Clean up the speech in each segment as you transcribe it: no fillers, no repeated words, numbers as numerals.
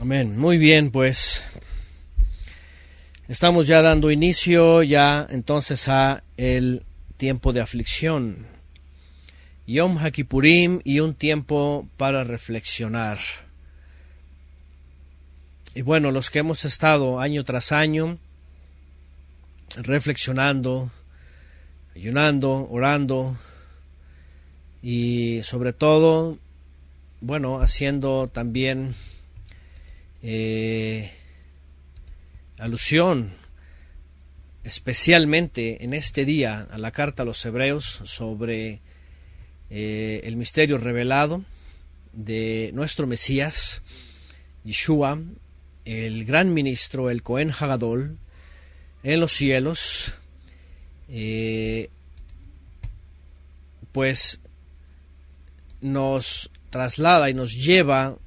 Amén. Muy bien, pues estamos ya dando inicio ya entonces a el tiempo de aflicción, Yom HaKippurim, y un tiempo para reflexionar. Y bueno, los que hemos estado año tras año reflexionando, ayunando, orando y sobre todo, bueno, haciendo también alusión especialmente en este día a la carta a los Hebreos sobre el misterio revelado de nuestro Mesías, Yeshua, el gran ministro, el Cohen Hagadol, en los cielos, pues nos traslada y nos lleva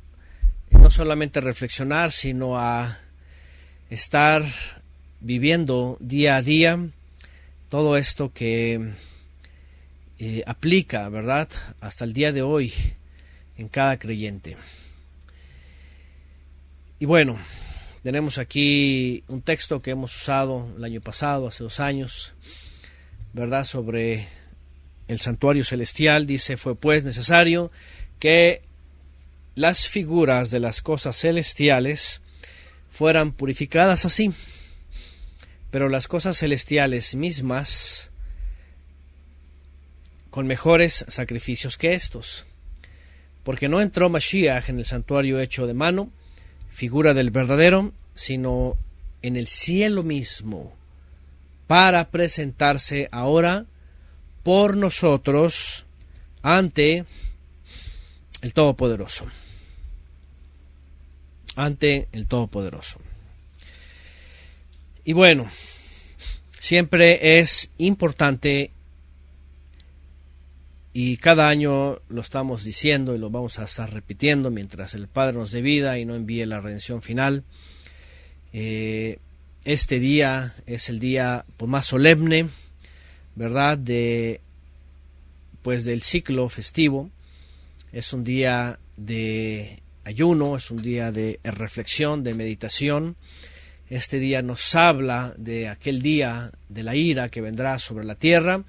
no solamente a reflexionar, sino a estar viviendo día a día todo esto que aplica, ¿verdad?, hasta el día de hoy en cada creyente. Y bueno, tenemos aquí un texto que hemos usado el año pasado, hace 2 años, ¿verdad?, sobre el santuario celestial. Dice: fue pues necesario que las figuras de las cosas celestiales fueran purificadas así, pero las cosas celestiales mismas con mejores sacrificios que estos, porque no entró Mashiach en el santuario hecho de mano, figura del verdadero, sino en el cielo mismo, para presentarse ahora por nosotros ante el Todopoderoso. Ante el Todopoderoso. Y bueno, siempre es importante, y cada año lo estamos diciendo y lo vamos a estar repitiendo mientras el Padre nos dé vida y no envíe la redención final. Este día es el día pues más solemne, ¿verdad?, del ciclo festivo. Es un día de ayuno, es un día de reflexión, de meditación. Este día nos habla de aquel día de la ira que vendrá sobre la tierra,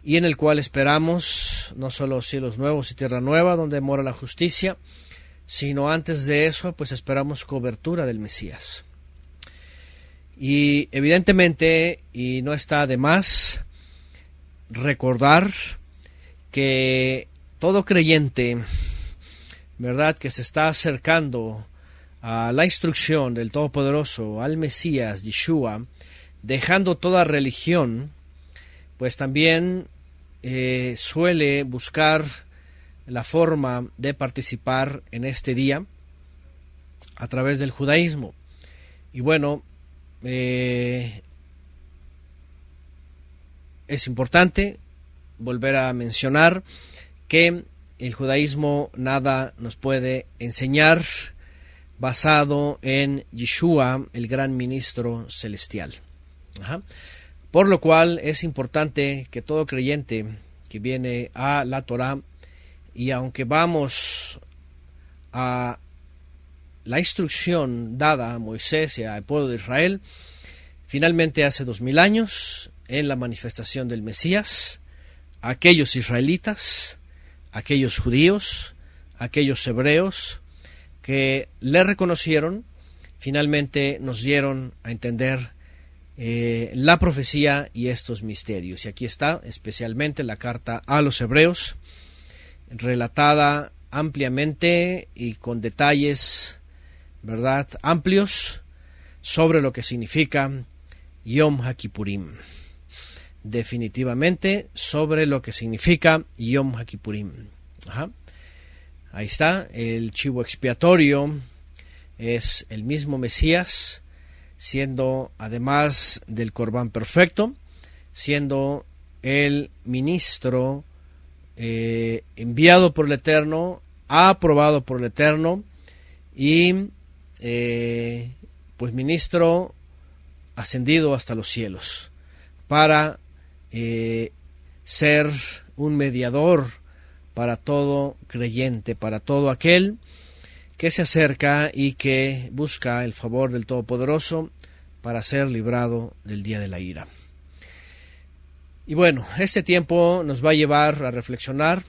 y en el cual esperamos no solo cielos nuevos y tierra nueva donde mora la justicia, sino antes de eso pues esperamos cobertura del Mesías. Y evidentemente, y no está de más recordar que todo creyente, ¿verdad?, que se está acercando a la instrucción del Todopoderoso, al Mesías, Yeshua, dejando toda religión, pues también suele buscar la forma de participar en este día a través del judaísmo. Y bueno, es importante volver a mencionar que el judaísmo nada nos puede enseñar basado en Yeshua, el gran ministro celestial. Por lo cual es importante que todo creyente que viene a la Torah, y aunque vamos a la instrucción dada a Moisés y al pueblo de Israel, finalmente hace 2000 años, en la manifestación del Mesías, aquellos israelitas, aquellos judíos, aquellos hebreos que le reconocieron, finalmente nos dieron a entender la profecía y estos misterios. Y aquí está especialmente la carta a los Hebreos, relatada ampliamente y con detalles, ¿verdad?, amplios sobre lo que significa Yom HaKippurim. Definitivamente sobre lo que significa Yom HaKippurim. Ahí está, el chivo expiatorio es el mismo Mesías, siendo, además del Corbán perfecto, siendo el ministro enviado por el Eterno, aprobado por el Eterno, y pues ministro ascendido hasta los cielos, para ser un mediador para todo creyente, para todo aquel que se acerca y que busca el favor del Todopoderoso para ser librado del día de la ira. Y bueno, este tiempo nos va a llevar a reflexionar.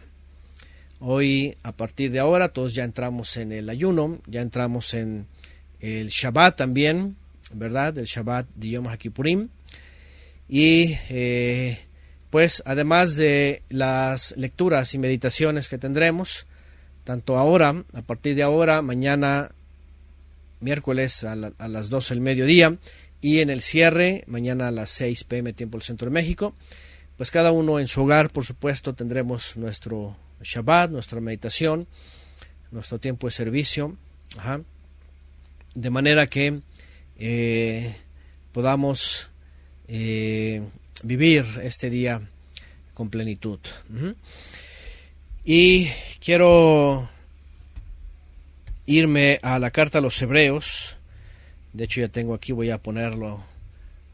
Hoy, a partir de ahora, todos ya entramos en el ayuno, ya entramos en el Shabbat también, ¿verdad? El Shabbat de Yom HaKippurim. Y pues además de las lecturas y meditaciones que tendremos, tanto ahora, a partir de ahora, mañana, miércoles a las 12 del mediodía, y en el cierre, mañana a las 6 p.m. tiempo del Centro de México, pues cada uno en su hogar, por supuesto, tendremos nuestro Shabbat, nuestra meditación, nuestro tiempo de servicio, de manera que podamos vivir este día con plenitud. Y quiero irme a la carta a los Hebreos. De hecho ya tengo aquí, voy a ponerlo,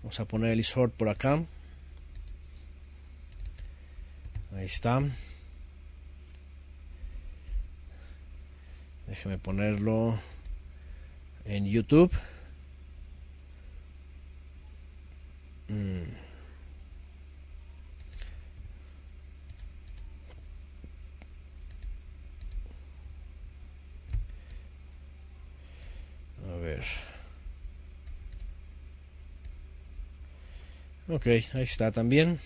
vamos a poner el isort por acá. Ahí está. Déjeme ponerlo en YouTube. A ver. Ok, ahí está también.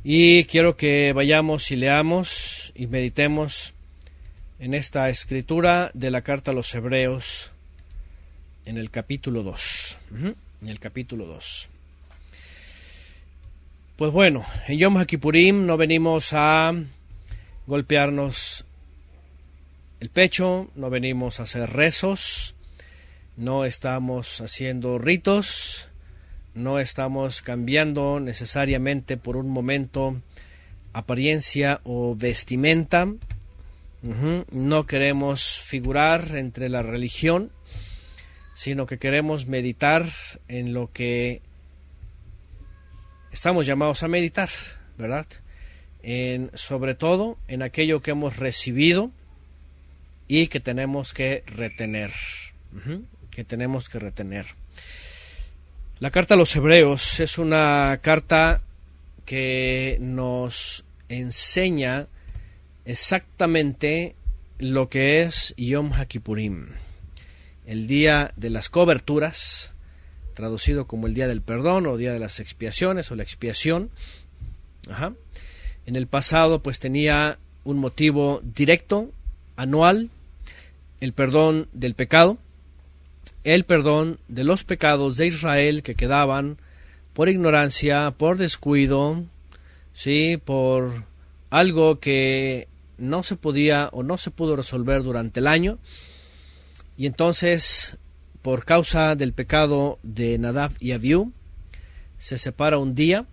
Y quiero que vayamos y leamos y meditemos en esta escritura de la carta a los Hebreos en el capítulo 2. En el capítulo 2. Pues bueno, en Yom HaKippurim no venimos a golpearnos el pecho, no venimos a hacer rezos, no estamos haciendo ritos, no estamos cambiando necesariamente por un momento apariencia o vestimenta. No queremos figurar entre la religión, sino que queremos meditar en lo que estamos llamados a meditar, ¿verdad? Sobre todo en aquello que hemos recibido y que tenemos que retener. La carta a los Hebreos es una carta que nos enseña exactamente lo que es Yom HaKippurim, el día de las coberturas, traducido como el día del perdón o día de las expiaciones o la expiación. En el pasado pues tenía un motivo directo, anual, el perdón del pecado, el perdón de los pecados de Israel que quedaban por ignorancia, por descuido, ¿sí? Por algo que no se podía o no se pudo resolver durante el año. Y entonces, por causa del pecado de Nadab y Abiú, se separa un día,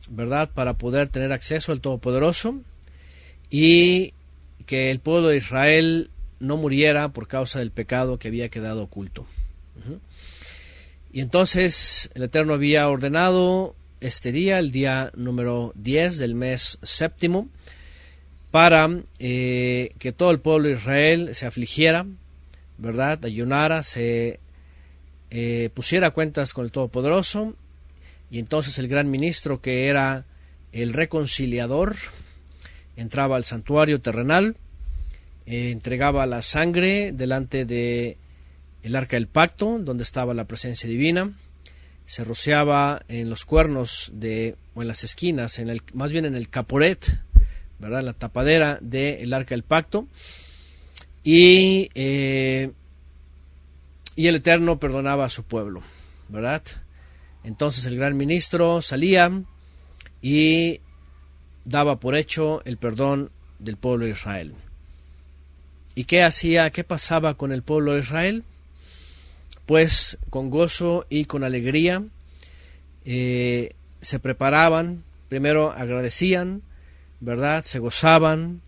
¿verdad?, para poder tener acceso al Todopoderoso y que el pueblo de Israel no muriera por causa del pecado que había quedado oculto. Y entonces el Eterno había ordenado este día, el día número 10 del mes séptimo, para que todo el pueblo de Israel se afligiera, ¿verdad?, ayunara, se pusiera cuentas con el Todopoderoso. Y entonces el gran ministro, que era el reconciliador, entraba al santuario terrenal, entregaba la sangre delante de el arca del pacto, donde estaba la presencia divina, se rociaba en los cuernos o en las esquinas, más bien en el caporet, ¿verdad?, la tapadera del arca del pacto, y el Eterno perdonaba a su pueblo, ¿verdad? Entonces el gran ministro salía y daba por hecho el perdón del pueblo de Israel. ¿Y qué hacía? ¿Qué pasaba con el pueblo de Israel? Pues con gozo y con alegría se preparaban, primero agradecían, ¿verdad?, se gozaban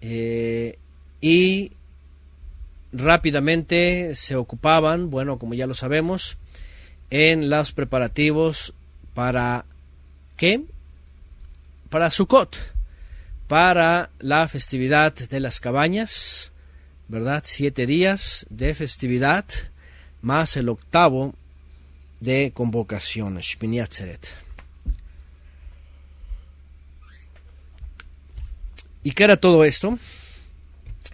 y rápidamente se ocupaban, bueno, como ya lo sabemos, en los preparativos para ¿qué? Para Sukkot, para la festividad de las cabañas, ¿verdad? 7 días de festividad, más el 8º de convocación, Shmini Atzeret. ¿Y qué era todo esto?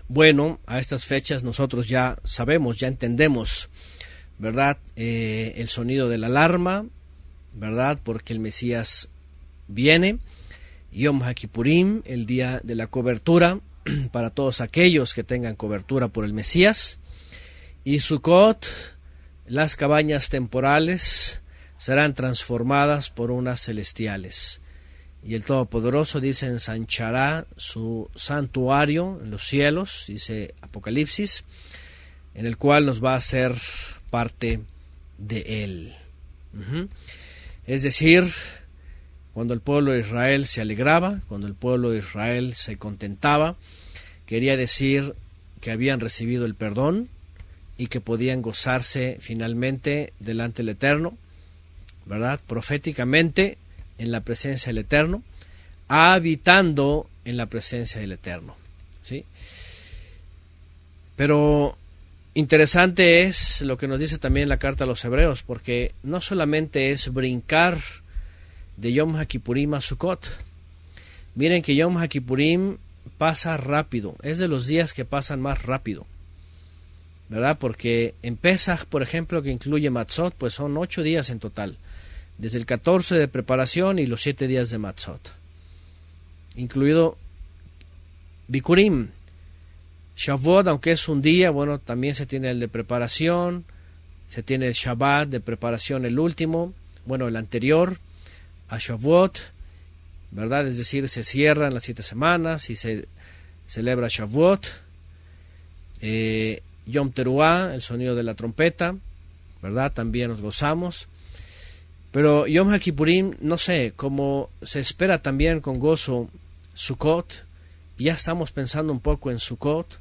Bueno, a estas fechas nosotros ya sabemos, ya entendemos, ¿verdad? El sonido de la alarma, ¿verdad? Porque el Mesías viene. Yom HaKippurim, el día de la cobertura, para todos aquellos que tengan cobertura por el Mesías. Y Sukkot, las cabañas temporales serán transformadas por unas celestiales. Y el Todopoderoso dice ensanchará su santuario en los cielos, dice Apocalipsis, en el cual nos va a hacer parte de él. Es decir, cuando el pueblo de Israel se alegraba, cuando el pueblo de Israel se contentaba, quería decir que habían recibido el perdón y que podían gozarse finalmente delante del Eterno, ¿verdad? Proféticamente en la presencia del Eterno, habitando en la presencia del Eterno, ¿sí? Pero interesante es lo que nos dice también la carta a los Hebreos, porque no solamente es brincar de Yom HaKippurim a Sukkot. Miren que Yom HaKippurim pasa rápido, es de los días que pasan más rápido, ¿verdad? Porque en Pesach, por ejemplo, que incluye Matzot, pues son 8 días en total, desde el 14 de preparación y los 7 días de Matzot, incluido Bikurim. Shavuot, aunque es un día, bueno, también se tiene el de preparación, se tiene el Shabbat de preparación, el último, bueno, el anterior a Shavuot, ¿verdad? Es decir, se cierran las 7 semanas y se celebra Shavuot. Yom Teruah, el sonido de la trompeta, ¿verdad? También nos gozamos. Pero Yom HaKippurim, no sé, como se espera también con gozo Sukkot, ya estamos pensando un poco en Sukkot,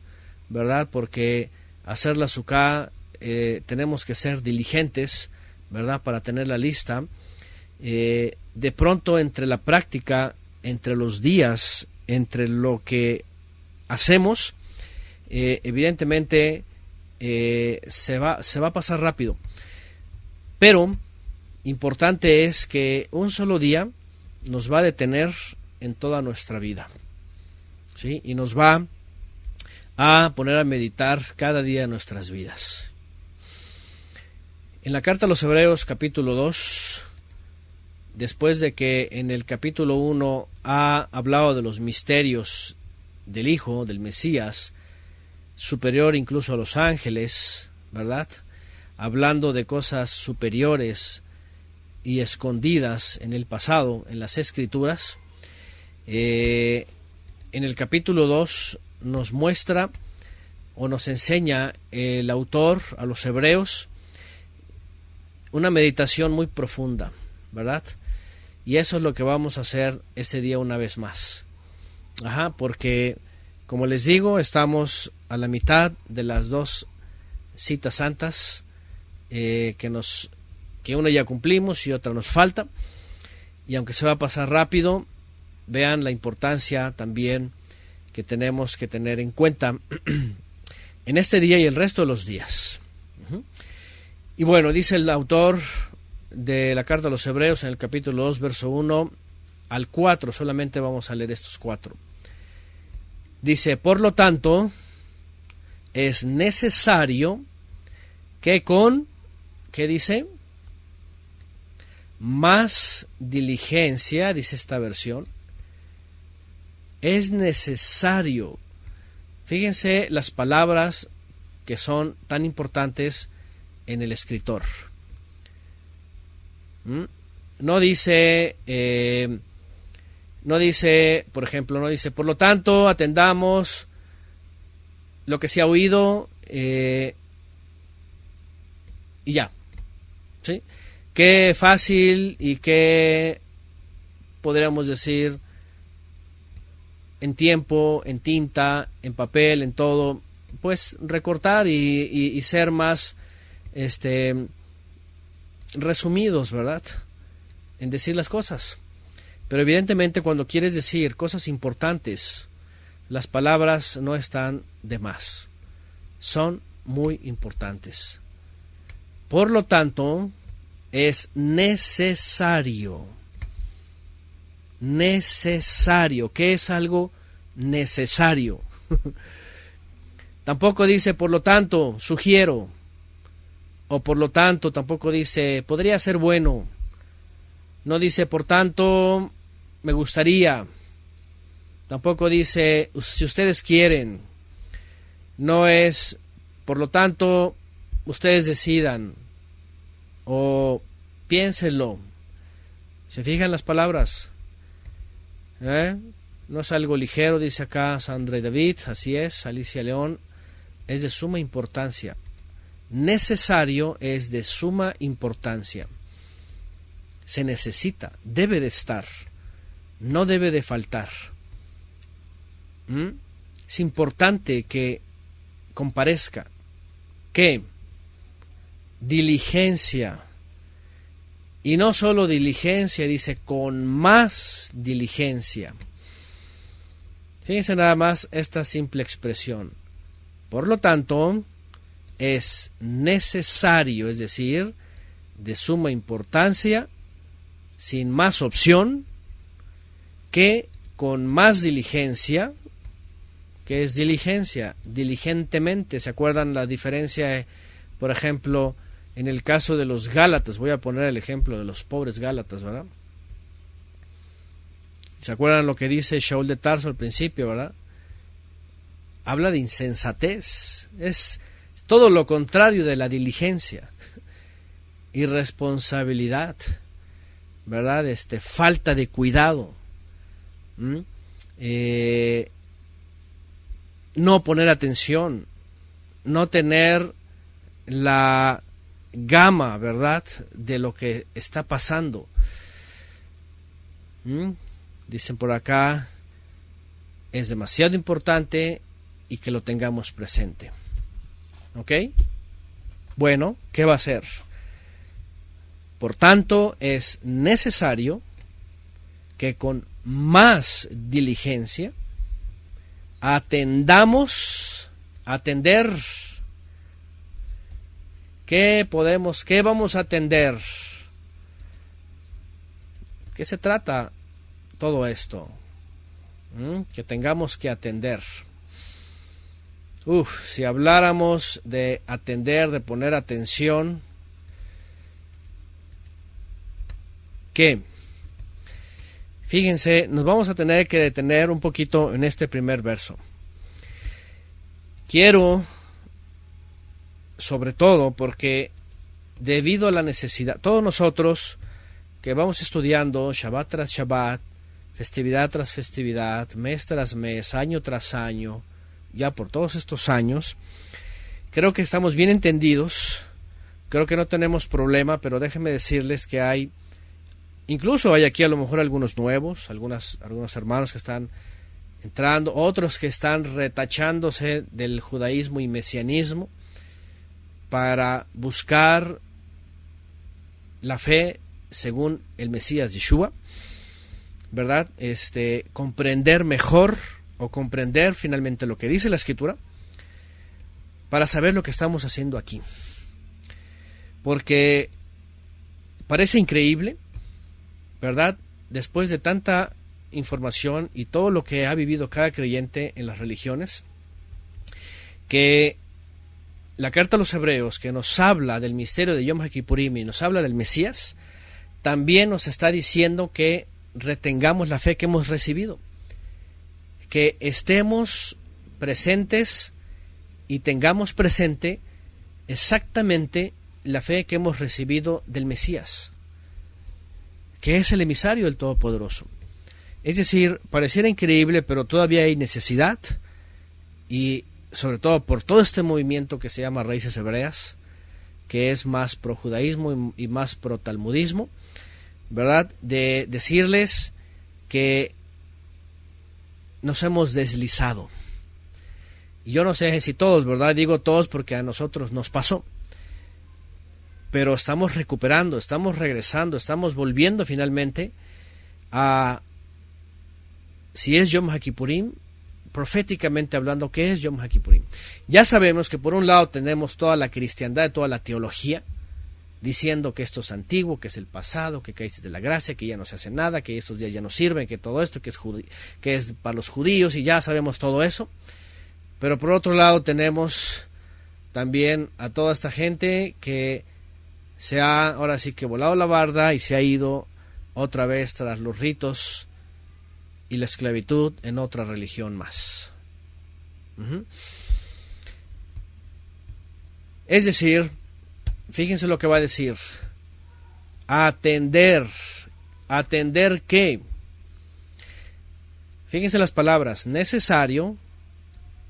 ¿verdad? Porque hacer la Sukkah tenemos que ser diligentes, ¿verdad? Para tenerla lista. De pronto entre la práctica, entre los días, entre lo que hacemos, evidentemente se va a pasar rápido. Pero importante es que un solo día nos va a detener en toda nuestra vida, ¿sí? Y nos va a poner a meditar cada día de nuestras vidas. En la carta a los Hebreos, capítulo 2, después de que en el capítulo 1 ha hablado de los misterios del Hijo, del Mesías, superior incluso a los ángeles, ¿verdad? Hablando de cosas superiores y escondidas en el pasado, en las Escrituras, en el capítulo 2 nos muestra o nos enseña el autor a los hebreos una meditación muy profunda, ¿verdad? Y eso es lo que vamos a hacer este día una vez más. Porque, como les digo, estamos a la mitad de las 2 citas santas que una ya cumplimos y otra nos falta. Y aunque se va a pasar rápido, vean la importancia también que tenemos que tener en cuenta en este día y el resto de los días. Y bueno, dice el autor de la carta a los Hebreos en el capítulo 2, verso 1 al 4, solamente vamos a leer estos 4. Dice, por lo tanto, es necesario que ¿qué dice? Más diligencia, dice esta versión, es necesario. Fíjense las palabras que son tan importantes en el escritor. No dice, por ejemplo, no dice, por lo tanto, atendamos lo que se ha oído y ya, ¿sí? Qué fácil y qué, podríamos decir, en tiempo, en tinta, en papel, en todo, pues recortar y ser más resumidos, ¿verdad? En decir las cosas. Pero evidentemente cuando quieres decir cosas importantes, las palabras no están de más. Son muy importantes. Por lo tanto, es necesario. Necesario. ¿Qué es algo necesario? Tampoco dice, por lo tanto, sugiero. O por lo tanto, tampoco dice, podría ser bueno. No dice, por tanto, me gustaría. Tampoco dice, si ustedes quieren. No es, por lo tanto, ustedes decidan. O piénsenlo. ¿Se fijan las palabras? No es algo ligero, dice acá Sandra y David. Así es, Alicia León. Es de suma importancia. Necesario es de suma importancia. Se necesita, debe de estar, no debe de faltar. Es importante que comparezca. ¿Qué? Diligencia. Y no solo diligencia, dice con más diligencia. Fíjense nada más esta simple expresión. Por lo tanto, es necesario, es decir, de suma importancia, sin más opción, que con más diligencia. ¿Qué es diligencia? Diligentemente. ¿Se acuerdan la diferencia, por ejemplo, en el caso de los Gálatas? Voy a poner el ejemplo de los pobres Gálatas, ¿verdad? ¿Se acuerdan lo que dice Shaul de Tarso al principio, verdad? Habla de insensatez. Es todo lo contrario de la diligencia. Irresponsabilidad, ¿verdad? Falta de cuidado. No poner atención, no tener la gama, ¿verdad?, de lo que está pasando. Dicen por acá, es demasiado importante y que lo tengamos presente. ¿Ok? Bueno, ¿qué va a hacer? Por tanto, es necesario que con más diligencia atender. ¿Qué vamos a atender? ¿Qué se trata todo esto? Que tengamos que atender. Si habláramos de atender, de poner atención, ¿qué? Fíjense, nos vamos a tener que detener un poquito en este primer verso. Quiero, sobre todo, porque debido a la necesidad, todos nosotros que vamos estudiando Shabbat tras Shabbat, festividad tras festividad, mes tras mes, año tras año, ya por todos estos años, creo que estamos bien entendidos, creo que no tenemos problema, pero déjenme decirles que incluso hay aquí a lo mejor algunos nuevos, algunos hermanos que están entrando, otros que están retachándose del judaísmo y mesianismo para buscar la fe según el Mesías Yeshua, ¿verdad? Comprender mejor o comprender finalmente lo que dice la Escritura para saber lo que estamos haciendo aquí. Porque parece increíble, ¿verdad? Después de tanta información y todo lo que ha vivido cada creyente en las religiones, que la carta a los Hebreos, que nos habla del misterio de Yom HaKippurim y nos habla del Mesías, también nos está diciendo que retengamos la fe que hemos recibido, que estemos presentes y tengamos presente exactamente la fe que hemos recibido del Mesías, que es el emisario del Todopoderoso. Es decir, pareciera increíble, pero todavía hay necesidad, y sobre todo por todo este movimiento que se llama Raíces Hebreas, que es más pro judaísmo y más pro talmudismo, ¿verdad? De decirles que nos hemos deslizado. Y yo no sé si todos, ¿verdad? Digo todos porque a nosotros nos pasó. Pero estamos recuperando, estamos regresando, estamos volviendo finalmente si es Yom HaKippurim, proféticamente hablando, ¿qué es Yom HaKippurim? Ya sabemos que por un lado tenemos toda la cristiandad, toda la teología, diciendo que esto es antiguo, que es el pasado, que caíste de la gracia, que ya no se hace nada, que estos días ya no sirven, que todo esto, que es para los judíos, y ya sabemos todo eso. Pero por otro lado tenemos también a toda esta gente que se ha, ahora sí que volado la barda y se ha ido otra vez tras los ritos y la esclavitud en otra religión más. Es decir, fíjense lo que va a decir. Atender ¿qué? Fíjense las palabras. Necesario,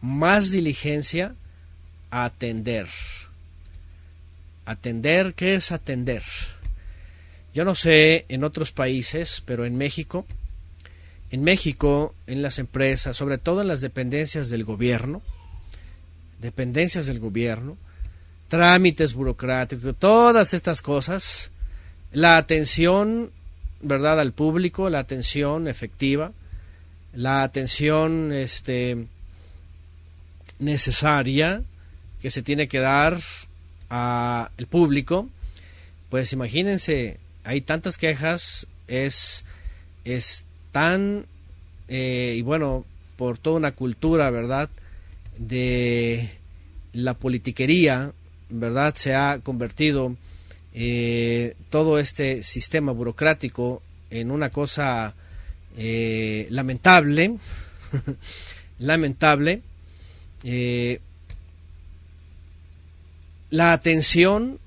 más diligencia, atender. Atender, ¿qué es atender? Yo no sé en otros países, pero en México, en las empresas, sobre todo en las dependencias del gobierno, trámites burocráticos, todas estas cosas, la atención, ¿verdad?, al público, la atención efectiva, la atención necesaria que se tiene que dar al público, pues imagínense, hay tantas quejas, es tan, y bueno, por toda una cultura, ¿verdad?, de la politiquería, ¿verdad?, se ha convertido todo este sistema burocrático en una cosa lamentable, la atención,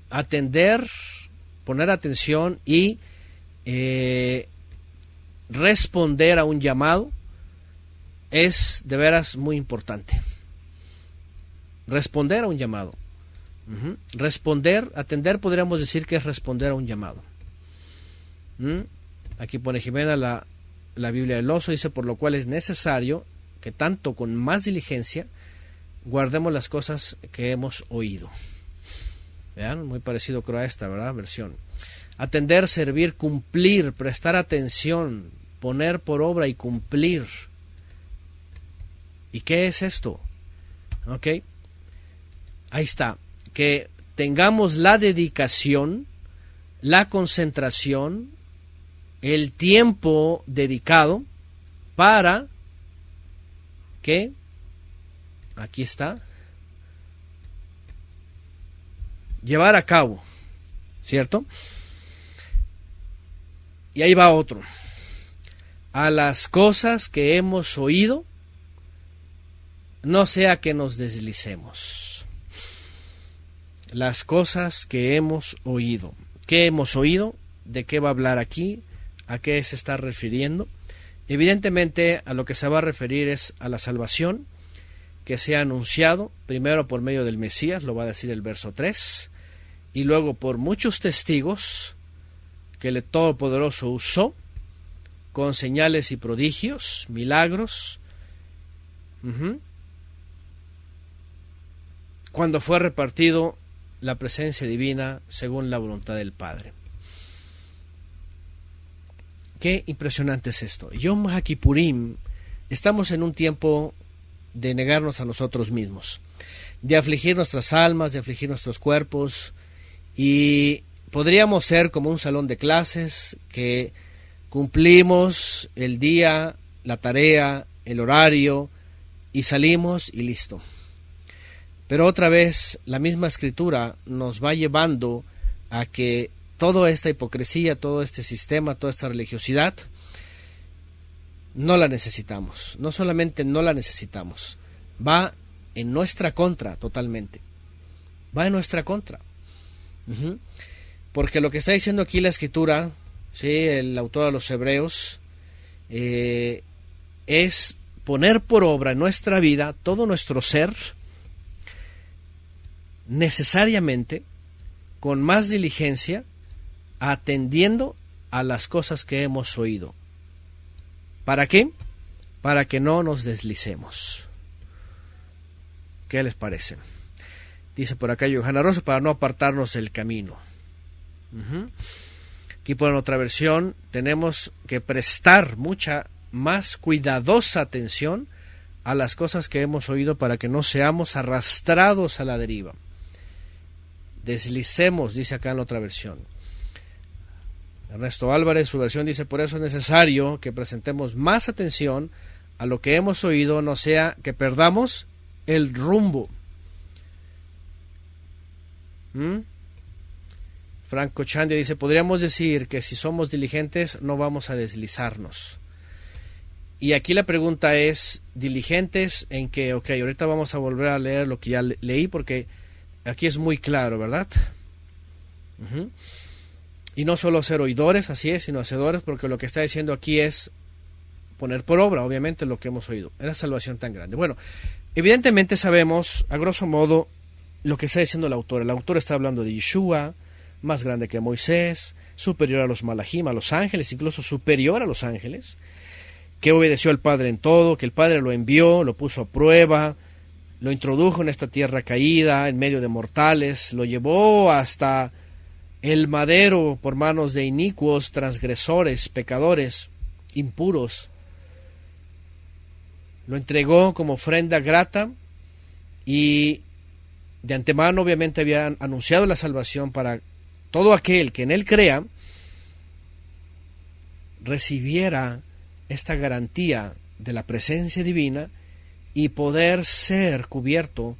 poner atención y responder a un llamado es de veras muy importante. Responder a un llamado. Atender podríamos decir que es responder a un llamado. Aquí pone Jimena la Biblia del Oso, dice, por lo cual es necesario que tanto con más diligencia guardemos las cosas que hemos oído. Vean, muy parecido creo a esta, ¿verdad?, versión. Atender, servir, cumplir, prestar atención, poner por obra y cumplir. ¿Y qué es esto? ¿Ok? Ahí está. Que tengamos la dedicación, la concentración, el tiempo dedicado para que, aquí está, llevar a cabo, ¿cierto? Y ahí va otro. A las cosas que hemos oído, no sea que nos deslicemos. Las cosas que hemos oído. ¿Qué hemos oído? ¿De qué va a hablar aquí? ¿A qué se está refiriendo? Evidentemente a lo que se va a referir es a la salvación que se ha anunciado, primero por medio del Mesías, lo va a decir el verso 3, y luego por muchos testigos que el Todopoderoso usó, con señales y prodigios, milagros, cuando fue repartido la presencia divina según la voluntad del Padre. Qué impresionante es esto. Yom HaKippurim, estamos en un tiempo de negarnos a nosotros mismos, de afligir nuestras almas, de afligir nuestros cuerpos, y podríamos ser como un salón de clases que cumplimos el día, la tarea, el horario, y salimos y listo. Pero otra vez la misma escritura nos va llevando a que toda esta hipocresía, todo este sistema, toda esta religiosidad, no la necesitamos. No solamente no la necesitamos, va en nuestra contra totalmente. Va en nuestra contra. Porque lo que está diciendo aquí la escritura, ¿sí?, el autor de los Hebreos, es poner por obra en nuestra vida todo nuestro ser, necesariamente, con más diligencia, atendiendo a las cosas que hemos oído. ¿Para qué? Para que no nos deslicemos. ¿Qué les parece? Dice por acá Johanna Rosa, para no apartarnos del camino. Aquí ponen otra versión, tenemos que prestar mucha más cuidadosa atención a las cosas que hemos oído para que no seamos arrastrados a la deriva. Deslicemos, dice acá en la otra versión. Ernesto Álvarez, su versión dice, por eso es necesario que prestemos más atención a lo que hemos oído, no sea que perdamos el rumbo. Franco Chandia dice, podríamos decir que si somos diligentes no vamos a deslizarnos. Y aquí la pregunta es, diligentes en que, ok, ahorita vamos a volver a leer lo que ya leí porque aquí es muy claro, ¿verdad? Y no solo ser oidores, así es, sino hacedores, porque lo que está diciendo aquí es poner por obra, obviamente, lo que hemos oído. Es la salvación tan grande. Bueno, evidentemente sabemos, a grosso modo, lo que está diciendo el autor. El autor está hablando de Yeshua, más grande que Moisés, superior a los malajim, a los ángeles, incluso superior a los ángeles, que obedeció al Padre en todo, que el Padre lo envió, lo puso a prueba, lo introdujo en esta tierra caída, en medio de mortales, lo llevó hasta el madero por manos de inicuos, transgresores, pecadores, impuros. Lo entregó como ofrenda grata y de antemano obviamente había anunciado la salvación para todo aquel que en él crea, recibiera esta garantía de la presencia divina y poder ser cubierto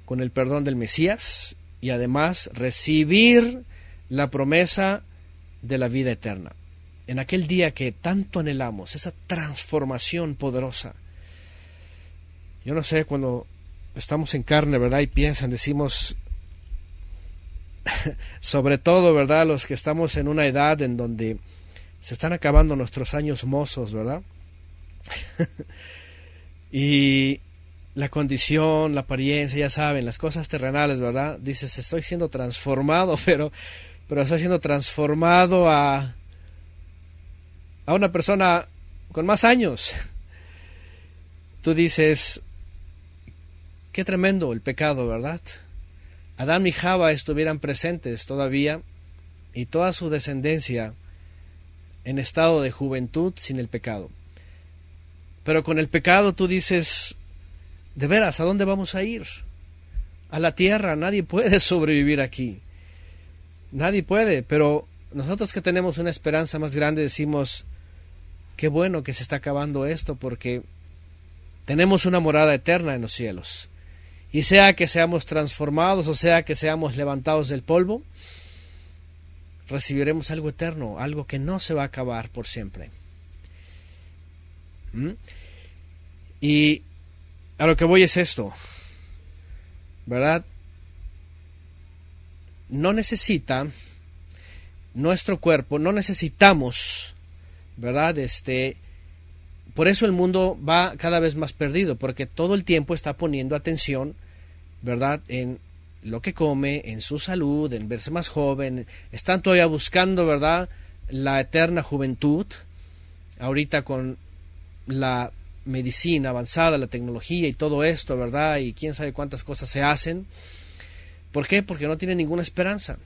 con el perdón del Mesías y además recibir la promesa de la vida eterna. En aquel día que tanto anhelamos, esa transformación poderosa. Yo no sé, cuando estamos en carne, ¿verdad? Y piensan, decimos, sobre todo, ¿verdad? Los que estamos en una edad en donde se están acabando nuestros años mozos, ¿verdad? Y la condición, la apariencia, ya saben, las cosas terrenales, ¿verdad? Dices, estoy siendo transformado, pero estoy siendo transformado a una persona con más años. Tú dices, qué tremendo el pecado, ¿verdad? Adán y Java estuvieran presentes todavía y toda su descendencia en estado de juventud sin el pecado. Pero con el pecado tú dices, de veras, ¿a dónde vamos a ir? A la tierra, nadie puede sobrevivir aquí. Nadie puede, pero nosotros que tenemos una esperanza más grande decimos, qué bueno que se está acabando esto porque tenemos una morada eterna en los cielos. Y sea que seamos transformados o sea que seamos levantados del polvo, recibiremos algo eterno, algo que no se va a acabar por siempre. Y a lo que voy es esto, ¿verdad? No necesita nuestro cuerpo, no necesitamos, ¿verdad? Por eso el mundo va cada vez más perdido, porque todo el tiempo está poniendo atención, ¿verdad?, en lo que come, en su salud, en verse más joven. Están todavía buscando, ¿verdad?, la eterna juventud. Ahorita con la medicina avanzada, la tecnología y todo esto, ¿verdad?, y quién sabe cuántas cosas se hacen. ¿Por qué? Porque no tienen ninguna esperanza.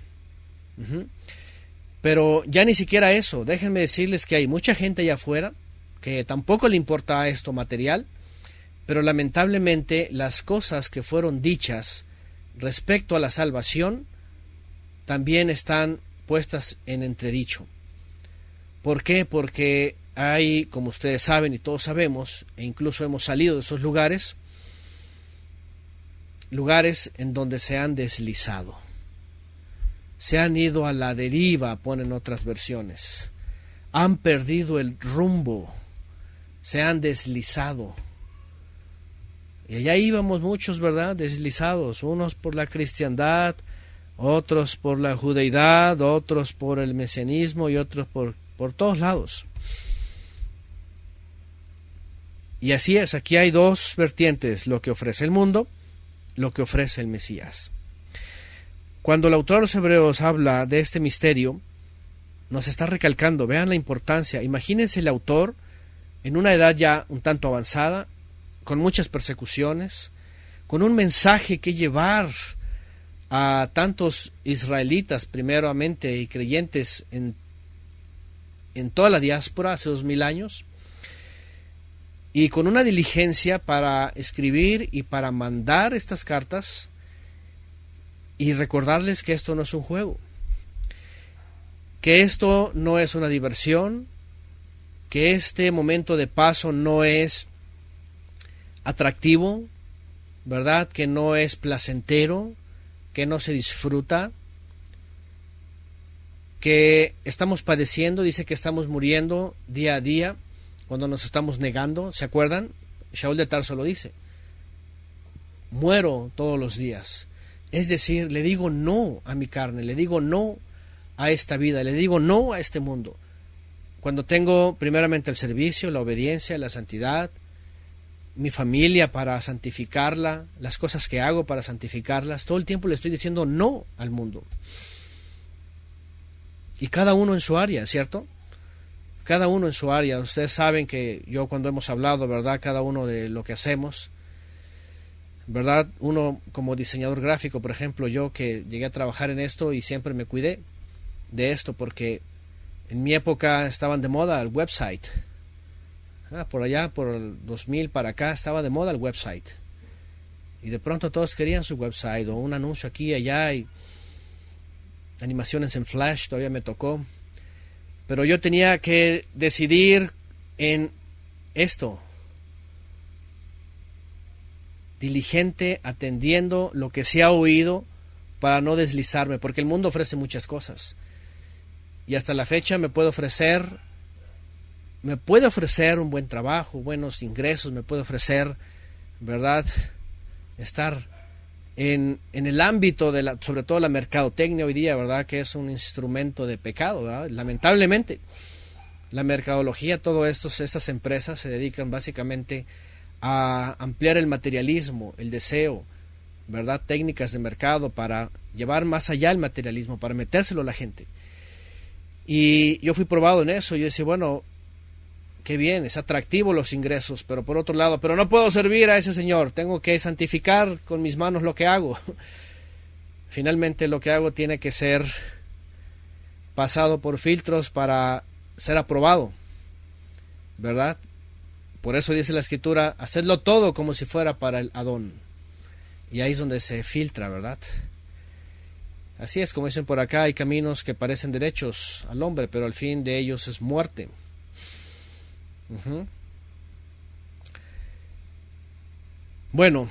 Pero ya ni siquiera eso. Déjenme decirles que hay mucha gente allá afuera que tampoco le importa esto material, pero lamentablemente las cosas que fueron dichas respecto a la salvación también están puestas en entredicho. ¿Por qué? Porque hay, como ustedes saben y todos sabemos, e incluso hemos salido de esos lugares en donde se han deslizado, se han ido a la deriva, ponen otras versiones, han perdido el rumbo, se han deslizado. Y allá íbamos muchos, ¿verdad?, deslizados, unos por la cristiandad, otros por la judeidad, otros por el mesianismo y otros por todos lados. Y así es, aquí hay dos vertientes, lo que ofrece el mundo, lo que ofrece el Mesías. Cuando el autor de los Hebreos habla de este misterio, nos está recalcando, vean la importancia, imagínense el autor en una edad ya un tanto avanzada, con muchas persecuciones, con un mensaje que llevar a tantos israelitas primeramente y creyentes en en toda la diáspora hace 2000 años, y con una diligencia para escribir y para mandar estas cartas y recordarles que esto no es un juego, que esto no es una diversión, que este momento de paso no es atractivo, ¿verdad? Que no es placentero, que no se disfruta, que estamos padeciendo, dice que estamos muriendo día a día cuando nos estamos negando. ¿Se acuerdan? Shaul de Tarso lo dice. Muero todos los días. Es decir, le digo no a mi carne, le digo no a esta vida, le digo no a este mundo. Cuando tengo primeramente el servicio, la obediencia, la santidad, mi familia para santificarla, las cosas que hago para santificarlas, todo el tiempo le estoy diciendo no al mundo. Y cada uno en su área, ¿cierto? Cada uno en su área. Ustedes saben que yo cuando hemos hablado, ¿verdad? Cada uno de lo que hacemos, ¿verdad? Uno como diseñador gráfico, por ejemplo, yo que llegué a trabajar en esto y siempre me cuidé de esto porque en mi época estaban de moda el website. Por allá, por el 2000 para acá, estaba de moda el website. Y de pronto todos querían su website o un anuncio aquí y allá y animaciones en Flash, todavía me tocó. Pero yo tenía que decidir en esto. Diligente, atendiendo lo que se ha oído para no deslizarme, porque el mundo ofrece muchas cosas. Y hasta la fecha me puede ofrecer un buen trabajo, buenos ingresos, me puede ofrecer, ¿verdad?, estar en el ámbito de sobre todo la mercadotecnia hoy día, ¿verdad?, que es un instrumento de pecado, ¿verdad? Lamentablemente, la mercadología, estas empresas se dedican básicamente a ampliar el materialismo, el deseo, ¿verdad?, técnicas de mercado para llevar más allá el materialismo, para metérselo a la gente. Y yo fui probado en eso. Yo decía, bueno, qué bien, es atractivo los ingresos, pero por otro lado, pero no puedo servir a ese señor, tengo que santificar con mis manos lo que hago. Finalmente lo que hago tiene que ser pasado por filtros para ser aprobado, ¿verdad? Por eso dice la Escritura, hacedlo todo como si fuera para el Adón. Y ahí es donde se filtra, ¿verdad? Así es, como dicen por acá, hay caminos que parecen derechos al hombre, pero al fin de ellos es muerte. Bueno,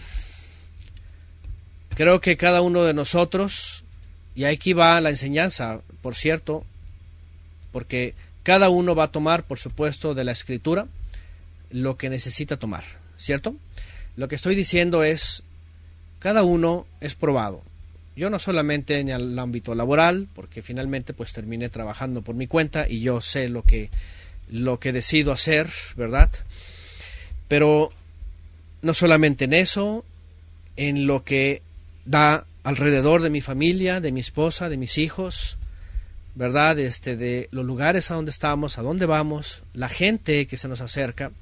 creo que cada uno de nosotros, y aquí va la enseñanza, por cierto, porque cada uno va a tomar, por supuesto, de la Escritura lo que necesita tomar, ¿cierto? Lo que estoy diciendo es, cada uno es probado. Yo no solamente en el ámbito laboral, porque finalmente pues terminé trabajando por mi cuenta y yo sé lo que decido hacer, ¿verdad? Pero no solamente en eso, en lo que da alrededor de mi familia, de mi esposa, de mis hijos, ¿verdad? De los lugares a donde estamos, a dónde vamos, la gente que se nos acerca.